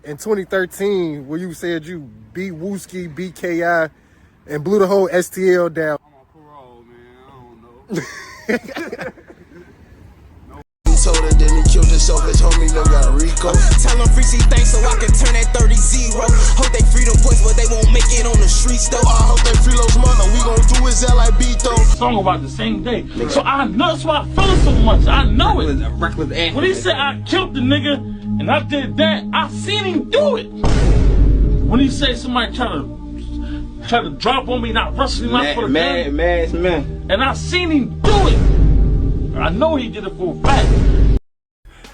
In 2013, where you said you beat Wooski, beat KI, and blew the whole STL down. I'm on parole, man. I don't know. He told her then he killed himself, his homie them got a Rico. Tell them free shit thanks so I can turn that 30-0. Hope they free them boys, but they won't make it on the streets though. I hope they free those mother, we gon' do his L like Beto. Song about the same day. So I know that's why I feel it so much. I know it. When he said I killed the nigga and I did that, I seen him do it. When he said somebody try to drop on me, not wrestling out for the gun, man. And I seen him do it. I know he did it for a fact.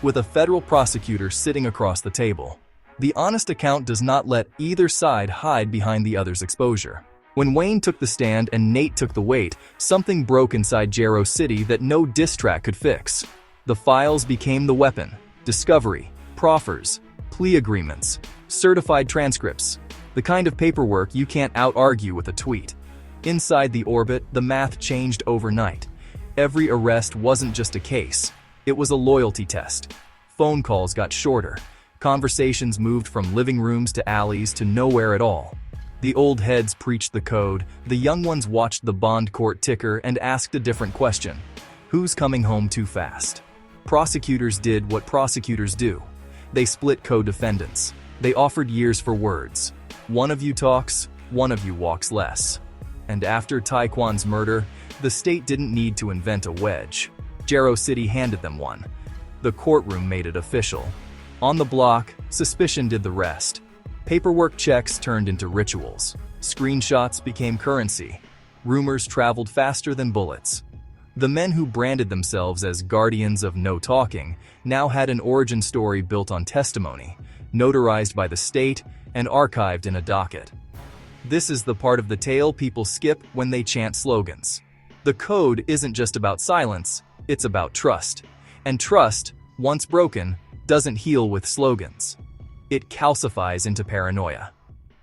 With a federal prosecutor sitting across the table, the honest account does not let either side hide behind the other's exposure. When Wayne took the stand and Nate took the weight, something broke inside Jaro City that no diss track could fix. The files became the weapon: discovery, proffers, plea agreements, certified transcripts, the kind of paperwork you can't out-argue with a tweet. Inside the orbit, the math changed overnight. Every arrest wasn't just a case, it was a loyalty test. Phone calls got shorter. Conversations moved from living rooms to alleys to nowhere at all. The old heads preached the code, the young ones watched the bond court ticker and asked a different question: who's coming home too fast? Prosecutors did what prosecutors do. They split co-defendants. They offered years for words. One of you talks, one of you walks less. And after Taekwon's murder, the state didn't need to invent a wedge. Jaro City handed them one. The courtroom made it official. On the block, suspicion did the rest. Paperwork checks turned into rituals. Screenshots became currency. Rumors traveled faster than bullets. The men who branded themselves as guardians of no talking now had an origin story built on testimony, notarized by the state and archived in a docket. This is the part of the tale people skip when they chant slogans. The code isn't just about silence, it's about trust. And trust, once broken, doesn't heal with slogans. It calcifies into paranoia.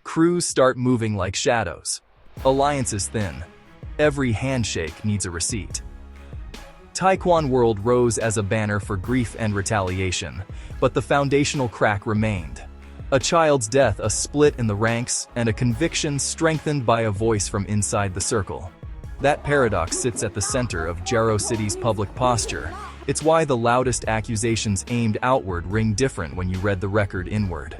Crews start moving like shadows. Alliances thin. Every handshake needs a receipt. Taekwon World rose as a banner for grief and retaliation, but the foundational crack remained. A child's death, a split in the ranks, and a conviction strengthened by a voice from inside the circle. That paradox sits at the center of Jaro City's public posture. It's why the loudest accusations aimed outward ring different when you read the record inward.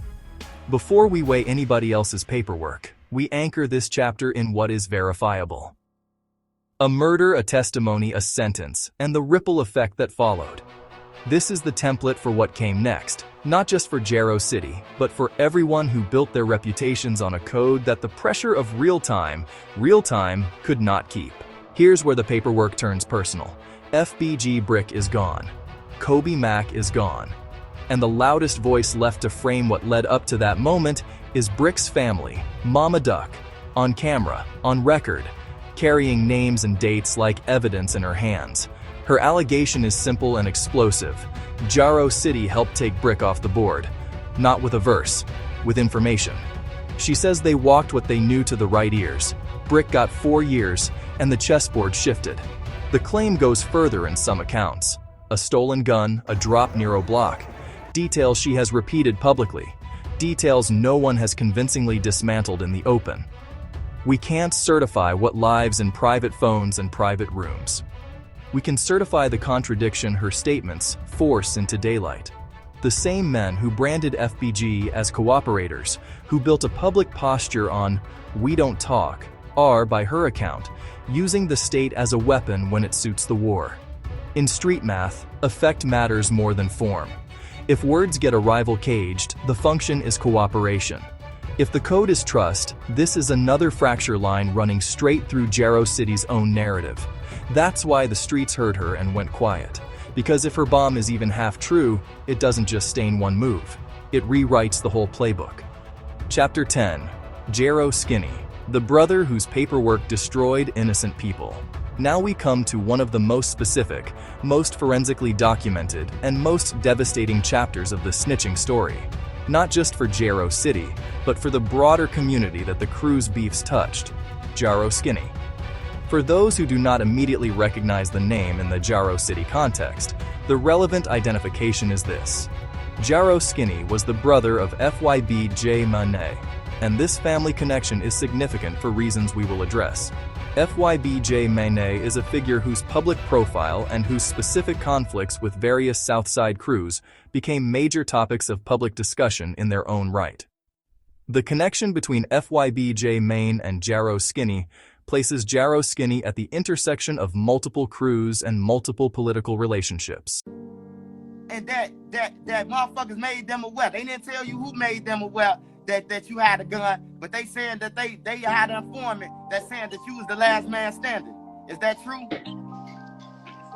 Before we weigh anybody else's paperwork, we anchor this chapter in what is verifiable. A murder, a testimony, a sentence, and the ripple effect that followed. This is the template for what came next, not just for Jaro City, but for everyone who built their reputations on a code that the pressure of real time could not keep. Here's where the paperwork turns personal. FBG Brick is gone. Kobe Mack is gone. And the loudest voice left to frame what led up to that moment is Brick's family, Mama Duck, on camera, on record, carrying names and dates like evidence in her hands. Her allegation is simple and explosive. Jaro City helped take Brick off the board. Not with a verse, with information. She says they walked what they knew to the right ears. Brick got 4 years, and the chessboard shifted. The claim goes further in some accounts. A stolen gun, a drop near a block. Details she has repeated publicly. Details no one has convincingly dismantled in the open. We can't certify what lives in private phones and private rooms. We can certify the contradiction her statements force into daylight. The same men who branded FBG as cooperators, who built a public posture on "we don't talk," are, by her account, using the state as a weapon when it suits the war. In street math, effect matters more than form. If words get a rival caged, the function is cooperation. If the code is trust, this is another fracture line running straight through Jaro City's own narrative. That's why the streets heard her and went quiet. Because if her bomb is even half true, it doesn't just stain one move. It rewrites the whole playbook. Chapter 10. Jaro Skinny, the brother whose paperwork destroyed innocent people. Now we come to one of the most specific, most forensically documented, and most devastating chapters of the snitching story. Not just for Jaro City, but for the broader community that the crew's beefs touched, Jaro Skinny. For those who do not immediately recognize the name in the Jaro City context, the relevant identification is this. Jaro Skinny was the brother of FYB J Mane, and this family connection is significant for reasons we will address. FYB J Mane is a figure whose public profile and whose specific conflicts with various Southside crews became major topics of public discussion in their own right. The connection between FYB J Mane and Jaro Skinny places Jaro Skinny at the intersection of multiple crews and multiple political relationships. And that motherfuckers made them aware. They didn't tell you who made them aware that you had a gun, but they saying that they had an informant that saying that you was the last man standing. Is that true?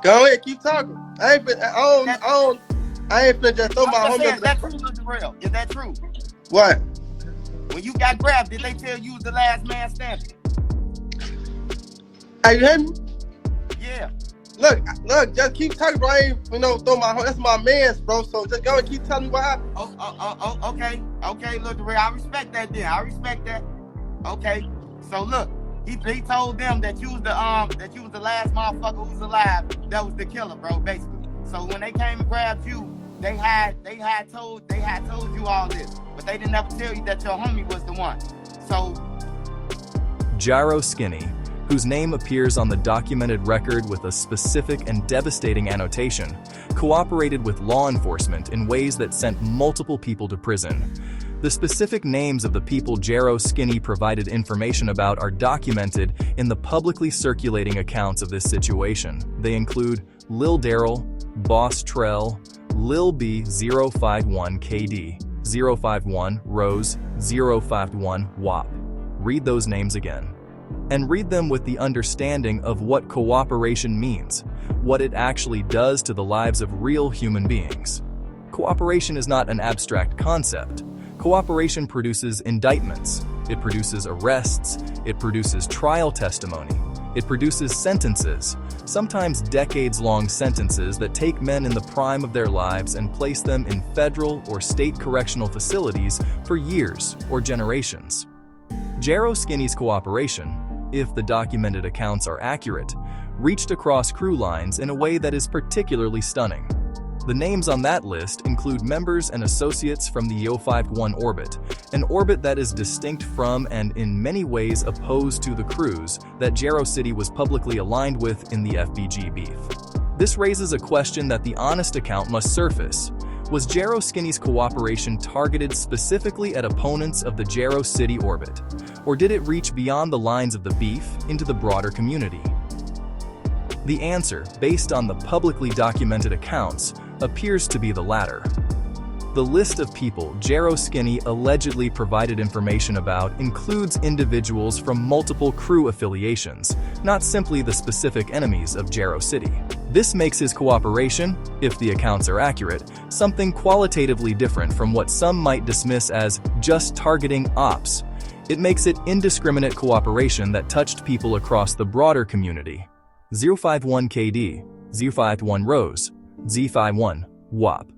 Go ahead, keep talking. I ain't finna just throw my homie. Is that true, Lil Jaro? Is that true? What? When you got grabbed, did they tell you was the last man standing? Hey, you hear me? Yeah. Look, just keep talking, bro. I ain't, throw my home. That's my man's, bro. So just go and keep telling me what happened. Okay, look, Ray, I respect that then. I respect that. Okay. So look, he told them that you was the last motherfucker who was alive that was the killer, bro, basically. So when they came and grabbed you, they had told you all this, but they didn't ever tell you that your homie was the one. So Jaro Skinny, whose name appears on the documented record with a specific and devastating annotation, cooperated with law enforcement in ways that sent multiple people to prison. The specific names of the people Jaro Skinny provided information about are documented in the publicly circulating accounts of this situation. They include Lil Daryl, Boss Trell, Lil B 051 KD, 051 Rose, 051 WAP. Read those names again. And read them with the understanding of what cooperation means, what it actually does to the lives of real human beings. Cooperation is not an abstract concept. Cooperation produces indictments, it produces arrests, it produces trial testimony, it produces sentences, sometimes decades-long sentences that take men in the prime of their lives and place them in federal or state correctional facilities for years or generations. Jaro Skinny's cooperation, if the documented accounts are accurate, reached across crew lines in a way that is particularly stunning. The names on that list include members and associates from the 051 orbit, an orbit that is distinct from and in many ways opposed to the crews that Jaro City was publicly aligned with in the FBG beef. This raises a question that the honest account must surface. Was Jaro Skinny's cooperation targeted specifically at opponents of the Jaro City orbit, or did it reach beyond the lines of the beef into the broader community? The answer, based on the publicly documented accounts, appears to be the latter. The list of people Jaro Skinny allegedly provided information about includes individuals from multiple crew affiliations, not simply the specific enemies of Jaro City. This makes his cooperation, if the accounts are accurate, something qualitatively different from what some might dismiss as just targeting ops. It makes it indiscriminate cooperation that touched people across the broader community. 051 KD, 051 Rose, Z51 WAP.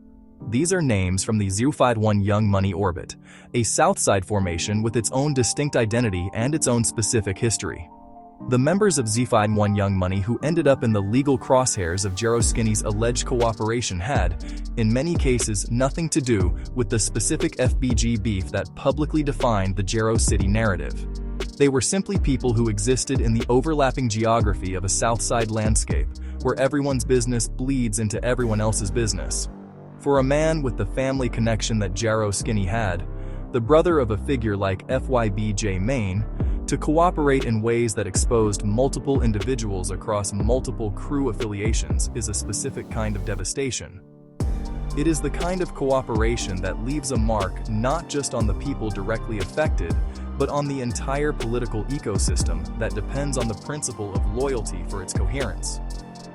These are names from the 051 Young Money orbit, a Southside formation with its own distinct identity and its own specific history. The members of Z-Find One Young Money who ended up in the legal crosshairs of Jaro Skinny's alleged cooperation had, in many cases, nothing to do with the specific FBG beef that publicly defined the Jaro City narrative. They were simply people who existed in the overlapping geography of a Southside landscape, where everyone's business bleeds into everyone else's business. For a man with the family connection that Jaro Skinny had, the brother of a figure like FYBJ Main, to cooperate in ways that exposed multiple individuals across multiple crew affiliations is a specific kind of devastation. It is the kind of cooperation that leaves a mark not just on the people directly affected, but on the entire political ecosystem that depends on the principle of loyalty for its coherence.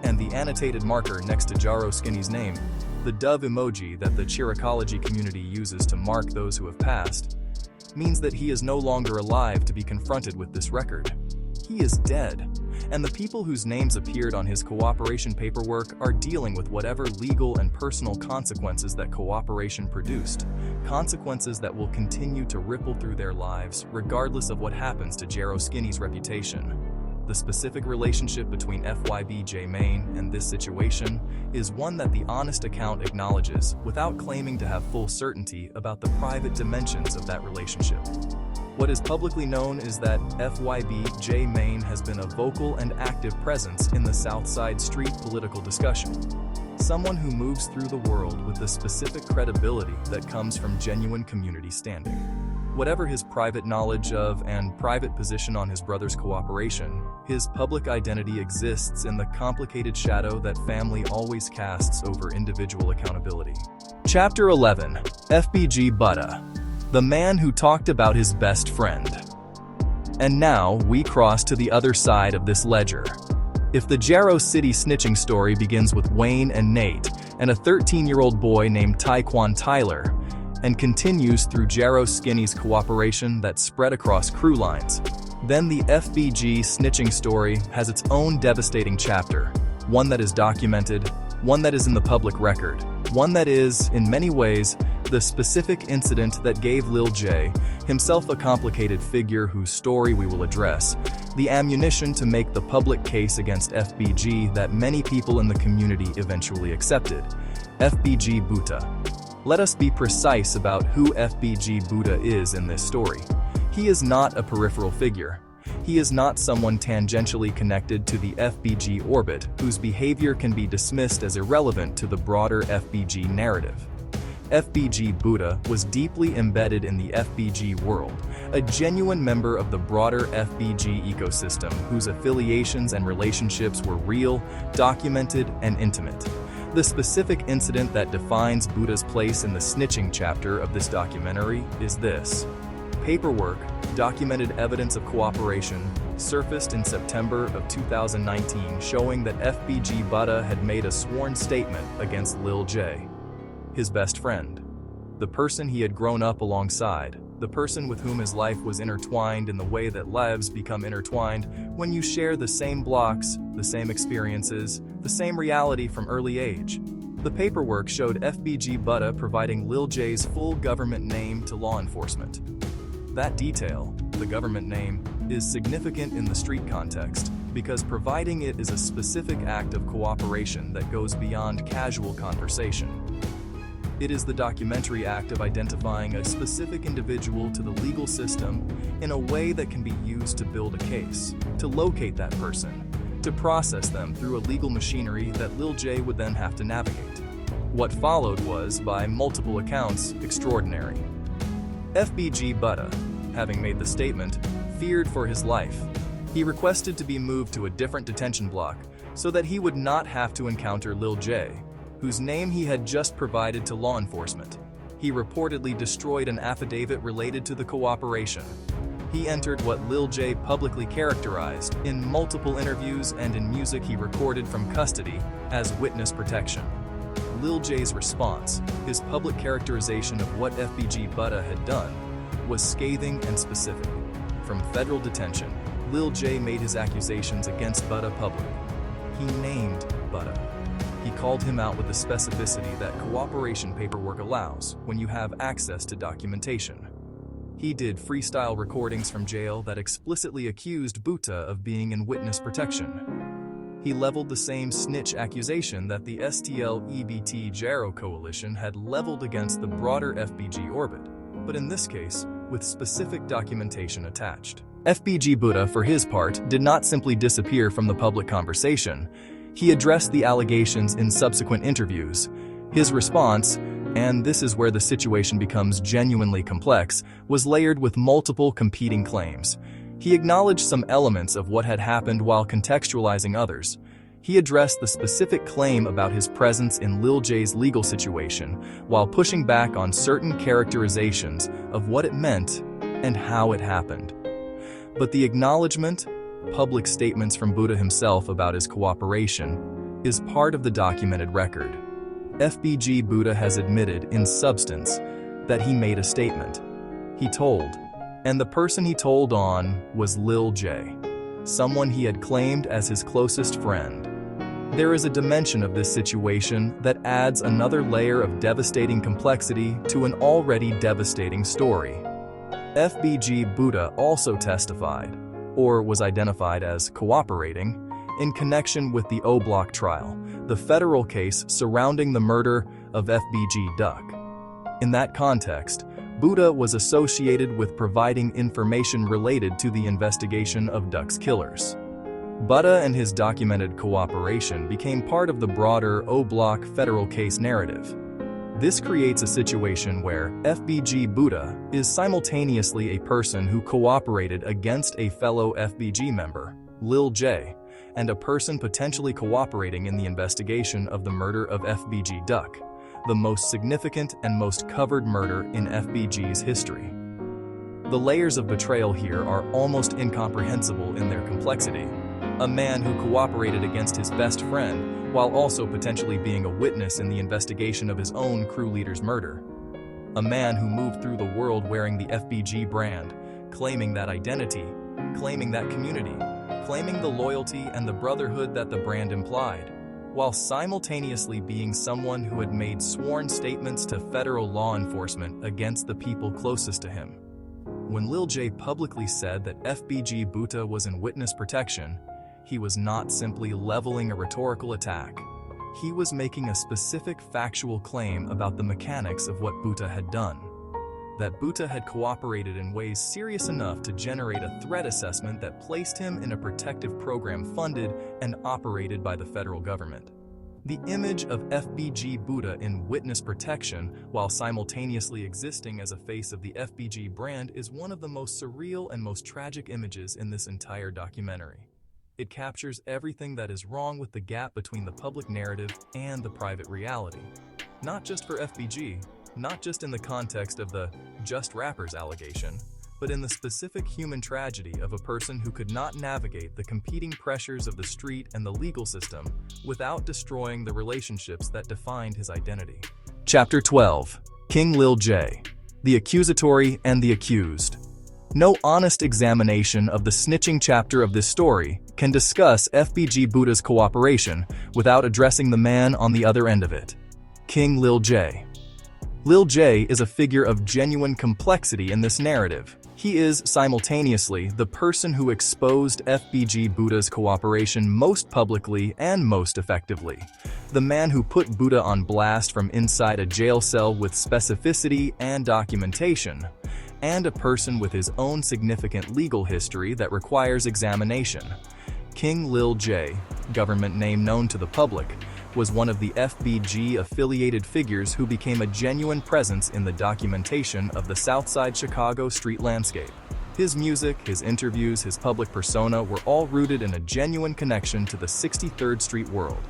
And the annotated marker next to Jaro Skinny's name, the dove emoji that the Chiricology community uses to mark those who have passed, means that he is no longer alive to be confronted with this record. He is dead, and the people whose names appeared on his cooperation paperwork are dealing with whatever legal and personal consequences that cooperation produced, consequences that will continue to ripple through their lives regardless of what happens to Jaro Skinny's reputation. The specific relationship between FYBJ Main and this situation is one that the honest account acknowledges without claiming to have full certainty about the private dimensions of that relationship. What is publicly known is that FYBJ Main has been a vocal and active presence in the Southside street political discussion. Someone who moves through the world with the specific credibility that comes from genuine community standing. Whatever his private knowledge of and private position on his brother's cooperation, his public identity exists in the complicated shadow that family always casts over individual accountability. Chapter 11, FBG Butta, the man who talked about his best friend. And now we cross to the other side of this ledger. If the Jaro City snitching story begins with Wayne and Nate and a 13-year-old boy named Taekwon Tyler, and continues through Jaro Skinny's cooperation that spread across crew lines, then the FBG snitching story has its own devastating chapter, one that is documented, one that is in the public record, one that is, in many ways, the specific incident that gave Lil J, himself a complicated figure whose story we will address, the ammunition to make the public case against FBG that many people in the community eventually accepted. FBG Butta. Let us be precise about who FBG Butta is in this story. He is not a peripheral figure. He is not someone tangentially connected to the FBG orbit whose behavior can be dismissed as irrelevant to the broader FBG narrative. FBG Butta was deeply embedded in the FBG world, a genuine member of the broader FBG ecosystem whose affiliations and relationships were real, documented, and intimate. The specific incident that defines Butta's place in the snitching chapter of this documentary is this. Paperwork, documented evidence of cooperation, surfaced in September of 2019 showing that FBG Butta had made a sworn statement against Lil J, his best friend, the person he had grown up alongside, the person with whom his life was intertwined in the way that lives become intertwined when you share the same blocks, the same experiences, the same reality from early age. The paperwork showed FBG Butta providing Lil J's full government name to law enforcement. That detail, the government name, is significant in the street context because providing it is a specific act of cooperation that goes beyond casual conversation. It is the documentary act of identifying a specific individual to the legal system in a way that can be used to build a case, to locate that person, to process them through a legal machinery that Lil J would then have to navigate. What followed was, by multiple accounts, extraordinary. FBG Butta, having made the statement, feared for his life. He requested to be moved to a different detention block so that he would not have to encounter Lil J, whose name he had just provided to law enforcement. He reportedly destroyed an affidavit related to the cooperation. He entered what Lil J publicly characterized, in multiple interviews and in music he recorded from custody, as witness protection. Lil J's response, his public characterization of what FBG Butta had done, was scathing and specific. From federal detention, Lil J made his accusations against Butta public. He named Butta. He called him out with the specificity that cooperation paperwork allows when you have access to documentation. He did freestyle recordings from jail that explicitly accused Buddha of being in witness protection. He leveled the same snitch accusation that the STL EBT Jaro coalition had leveled against the broader FBG orbit, but in this case, with specific documentation attached. FBG Buddha, for his part, did not simply disappear from the public conversation. He addressed the allegations in subsequent interviews. His response, and this is where the situation becomes genuinely complex, was layered with multiple competing claims. He acknowledged some elements of what had happened while contextualizing others. He addressed the specific claim about his presence in Lil J's legal situation, while pushing back on certain characterizations of what it meant and how it happened. But the acknowledgement, public statements from Buddha himself about his cooperation, is part of the documented record. FBG Buddha has admitted, in substance, that he made a statement. He told, and the person he told on was Lil J, someone he had claimed as his closest friend. There is a dimension of this situation that adds another layer of devastating complexity to an already devastating story. FBG Buddha also testified, or was identified as cooperating, in connection with the O-Block trial, the federal case surrounding the murder of FBG Duck. In that context, Buddha was associated with providing information related to the investigation of Duck's killers. Buddha and his documented cooperation became part of the broader O-Block federal case narrative. This creates a situation where FBG Buddha is simultaneously a person who cooperated against a fellow FBG member, Lil J, and a person potentially cooperating in the investigation of the murder of FBG Duck, the most significant and most covered murder in FBG's history. The layers of betrayal here are almost incomprehensible in their complexity. A man who cooperated against his best friend while also potentially being a witness in the investigation of his own crew leader's murder. A man who moved through the world wearing the FBG brand, claiming that identity, claiming that community, claiming the loyalty and the brotherhood that the brand implied, while simultaneously being someone who had made sworn statements to federal law enforcement against the people closest to him. When Lil J publicly said that FBG Buddha was in witness protection, he was not simply leveling a rhetorical attack. He was making a specific factual claim about the mechanics of what Buddha had done. That Buddha had cooperated in ways serious enough to generate a threat assessment that placed him in a protective program funded and operated by the federal government. The image of FBG Buddha in witness protection while simultaneously existing as a face of the FBG brand is one of the most surreal and most tragic images in this entire documentary. It captures everything that is wrong with the gap between the public narrative and the private reality. Not just for FBG, not just in the context of the just rappers allegation, but in the specific human tragedy of a person who could not navigate the competing pressures of the street and the legal system without destroying the relationships that defined his identity. Chapter 12. King Lil J. The Accusatory and the Accused. No honest examination of the snitching chapter of this story can discuss FBG Buddha's cooperation without addressing the man on the other end of it. King Lil J. Lil J is a figure of genuine complexity in this narrative. He is, simultaneously, the person who exposed FBG Buddha's cooperation most publicly and most effectively. The man who put Buddha on blast from inside a jail cell with specificity and documentation. And a person with his own significant legal history that requires examination. King Lil J, government name known to the public, was one of the FBG-affiliated figures who became a genuine presence in the documentation of the Southside Chicago street landscape. His music, his interviews, his public persona were all rooted in a genuine connection to the 63rd Street world.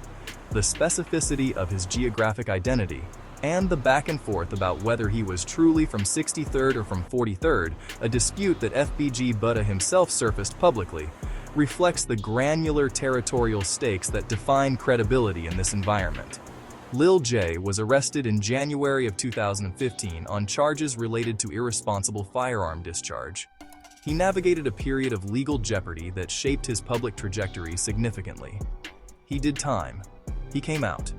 The specificity of his geographic identity, and the back and forth about whether he was truly from 63rd or from 43rd, a dispute that FBG Buddha himself surfaced publicly, reflects the granular territorial stakes that define credibility in this environment. Lil J was arrested in January of 2015 on charges related to irresponsible firearm discharge. He navigated a period of legal jeopardy that shaped his public trajectory significantly. He did time. He came out.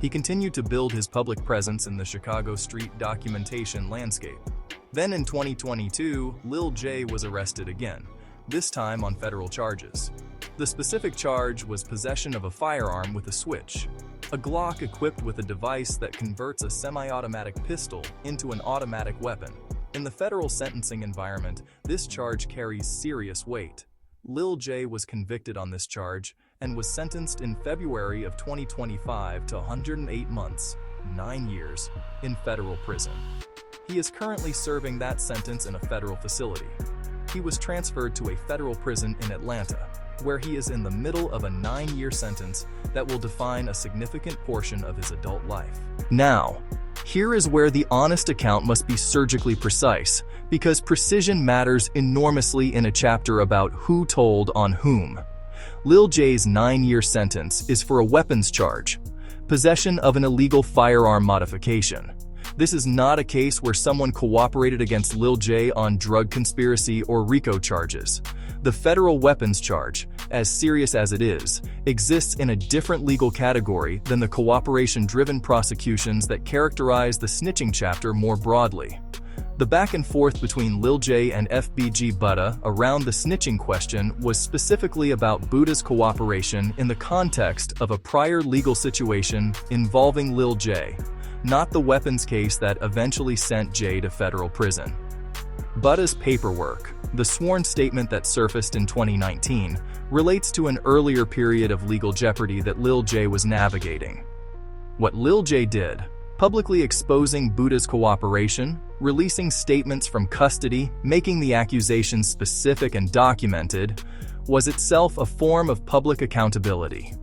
He continued to build his public presence in the Chicago street documentation landscape. Then in 2022, Lil J was arrested again, this time on federal charges. The specific charge was possession of a firearm with a switch, a Glock equipped with a device that converts a semi-automatic pistol into an automatic weapon. In the federal sentencing environment, this charge carries serious weight. Lil J was convicted on this charge and was sentenced in February of 2025 to 108 months, 9 years, in federal prison. He is currently serving that sentence in a federal facility. He was transferred to a federal prison in Atlanta, where he is in the middle of a 9-year sentence that will define a significant portion of his adult life. Now, here is where the honest account must be surgically precise, because precision matters enormously in a chapter about who told on whom. Lil J's 9-year sentence is for a weapons charge, possession of an illegal firearm modification. This is not a case where someone cooperated against Lil J on drug conspiracy or RICO charges. The federal weapons charge, as serious as it is, exists in a different legal category than the cooperation-driven prosecutions that characterize the snitching chapter more broadly. The back and forth between Lil J and FBG Buddha around the snitching question was specifically about Buddha's cooperation in the context of a prior legal situation involving Lil J, not the weapons case that eventually sent J to federal prison. Buddha's paperwork, the sworn statement that surfaced in 2019, relates to an earlier period of legal jeopardy that Lil J was navigating. What Lil J did, publicly exposing Buddha's cooperation, releasing statements from custody, making the accusations specific and documented, was itself a form of public accountability.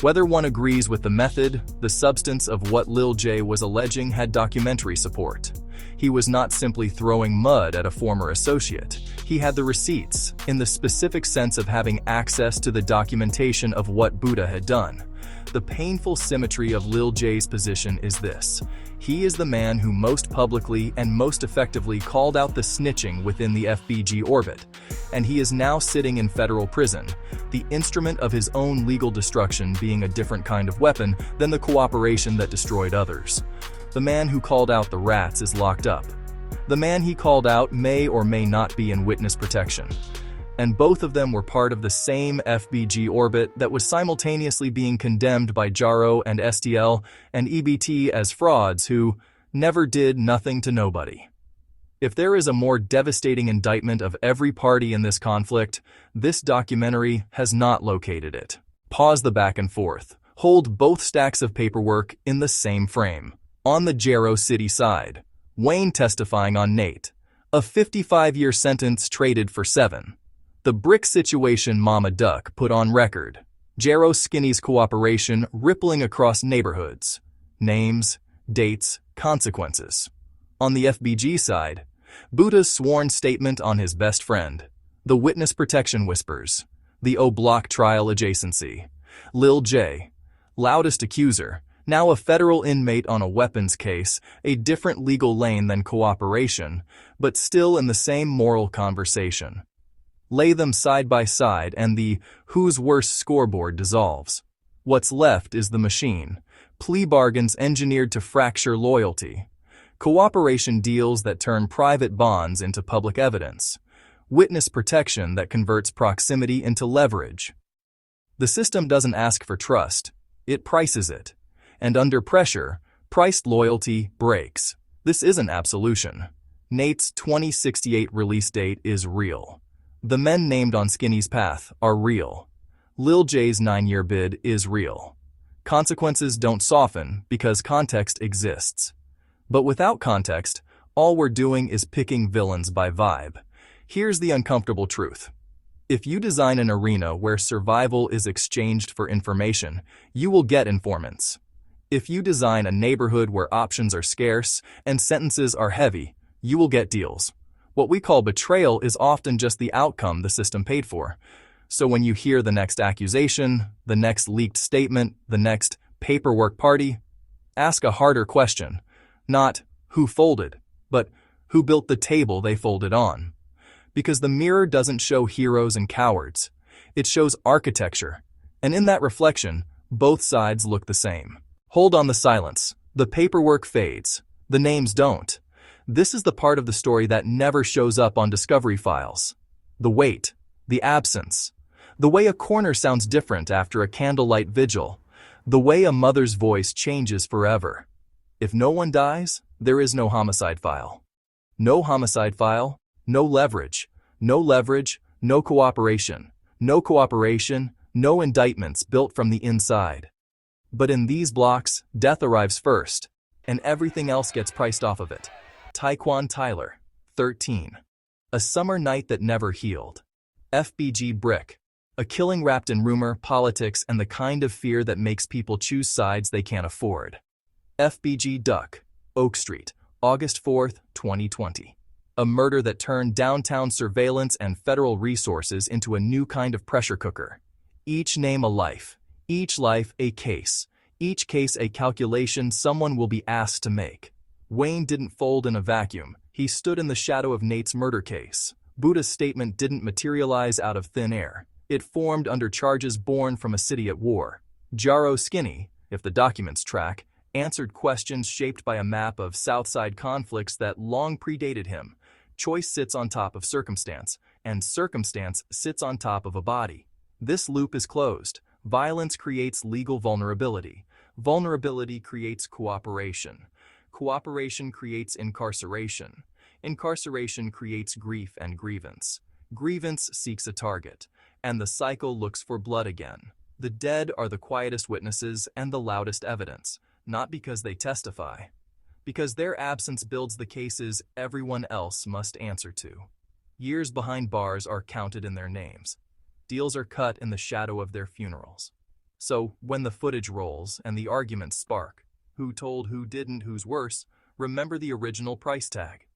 Whether one agrees with the method, the substance of what Lil J was alleging had documentary support. He was not simply throwing mud at a former associate. He had the receipts, in the specific sense of having access to the documentation of what Buddha had done. The painful symmetry of Lil J's position is this. He is the man who most publicly and most effectively called out the snitching within the FBG orbit, and he is now sitting in federal prison, the instrument of his own legal destruction being a different kind of weapon than the cooperation that destroyed others. The man who called out the rats is locked up. The man he called out may or may not be in witness protection. And both of them were part of the same FBG orbit that was simultaneously being condemned by Jaro and STL and EBT as frauds who never did nothing to nobody. If there is a more devastating indictment of every party in this conflict, this documentary has not located it. Pause the back and forth. Hold both stacks of paperwork in the same frame. On the Jaro City side, Wayne testifying on Nate, a 55-year sentence traded for 7. The brick situation Mama Duck put on record. Jaro Skinny's cooperation rippling across neighborhoods. Names, dates, consequences. On the FBG side, Buddha's sworn statement on his best friend. The witness protection whispers. The O-Block trial adjacency. Lil J, loudest accuser, now a federal inmate on a weapons case, a different legal lane than cooperation, but still in the same moral conversation. Lay them side by side and the who's worse scoreboard dissolves. What's left is the machine, plea bargains engineered to fracture loyalty, cooperation deals that turn private bonds into public evidence, witness protection that converts proximity into leverage. The system doesn't ask for trust, it prices it. And under pressure, priced loyalty breaks. This isn't absolution. Nate's 2068 release date is real. The men named on Skinny's path are real. Lil J's 9-year bid is real. Consequences don't soften because context exists. But without context, all we're doing is picking villains by vibe. Here's the uncomfortable truth. If you design an arena where survival is exchanged for information, you will get informants. If you design a neighborhood where options are scarce and sentences are heavy, you will get deals. What we call betrayal is often just the outcome the system paid for. So when you hear the next accusation, the next leaked statement, the next paperwork party, ask a harder question. Not who folded, but who built the table they folded on. Because the mirror doesn't show heroes and cowards. It shows architecture. And in that reflection, both sides look the same. Hold on the silence. The paperwork fades. The names don't. This is the part of the story that never shows up on discovery files. The wait, the absence, the way a corner sounds different after a candlelight vigil, the way a mother's voice changes forever. If no one dies, there is no homicide file. No homicide file, no leverage, no cooperation, no indictments built from the inside. But in these blocks, death arrives first, and everything else gets priced off of it. Taekwon Tyler, 13. A summer night that never healed. FBG Brick. A killing wrapped in rumor, politics, and the kind of fear that makes people choose sides they can't afford. FBG Duck. Oak Street, August 4th, 2020. A murder that turned downtown surveillance and federal resources into a new kind of pressure cooker. Each name a life, each life a case, each case a calculation someone will be asked to make. Wayne didn't fold in a vacuum. He stood in the shadow of Nate's murder case. Buddha's statement didn't materialize out of thin air. It formed under charges born from a city at war. Jaro Skinny, if the documents track, answered questions shaped by a map of Southside conflicts that long predated him. Choice sits on top of circumstance, and circumstance sits on top of a body. This loop is closed. Violence creates legal vulnerability. Vulnerability creates cooperation. Cooperation creates incarceration. Incarceration creates grief and grievance. Grievance seeks a target, and the cycle looks for blood again. The dead are the quietest witnesses and the loudest evidence, not because they testify, because their absence builds the cases everyone else must answer to. Years behind bars are counted in their names. Deals are cut in the shadow of their funerals. So when the footage rolls and the arguments spark, who told, who didn't, who's worse, remember the original price tag.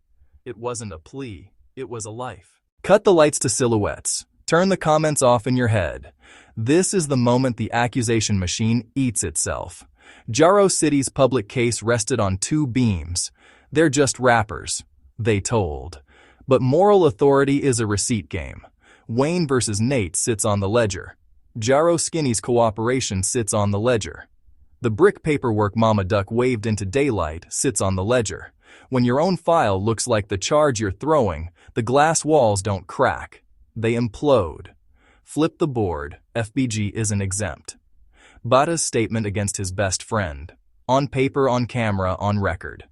It wasn't a plea, it was a life. Cut the lights to silhouettes. Turn the comments off in your head. This is the moment the accusation machine eats itself. Jaro City's public case rested on two beams. They're just wrappers. They told. But moral authority is a receipt game. Wayne versus Nate sits on the ledger. Jaro Skinny's cooperation sits on the ledger. The brick paperwork Mama Duck waved into daylight sits on the ledger. When your own file looks like the charge you're throwing, the glass walls don't crack. They implode. Flip the board, FBG isn't exempt. Bada's statement against his best friend. On paper, on camera, on record.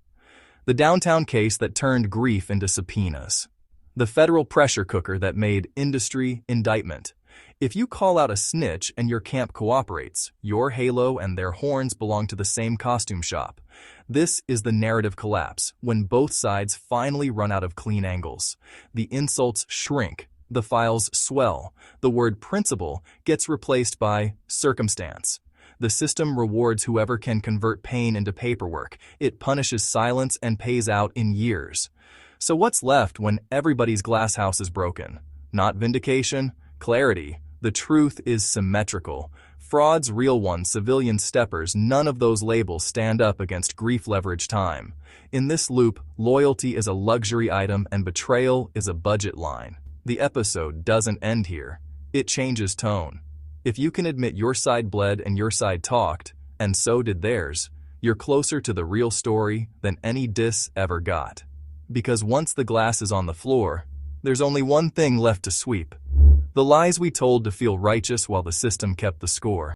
The downtown case that turned grief into subpoenas. The federal pressure cooker that made industry indictment. If you call out a snitch and your camp cooperates, your halo and their horns belong to the same costume shop. This is the narrative collapse, when both sides finally run out of clean angles. The insults shrink, the files swell, the word principle gets replaced by circumstance. The system rewards whoever can convert pain into paperwork. It punishes silence and pays out in years. So what's left when everybody's glass house is broken? Not vindication, clarity. The truth is symmetrical. Frauds, real ones, civilian steppers, none of those labels stand up against grief leverage time. In this loop, loyalty is a luxury item and betrayal is a budget line. The episode doesn't end here. It changes tone. If you can admit your side bled and your side talked, and so did theirs, you're closer to the real story than any diss ever got. Because once the glass is on the floor, there's only one thing left to sweep. The lies we told to feel righteous while the system kept the score.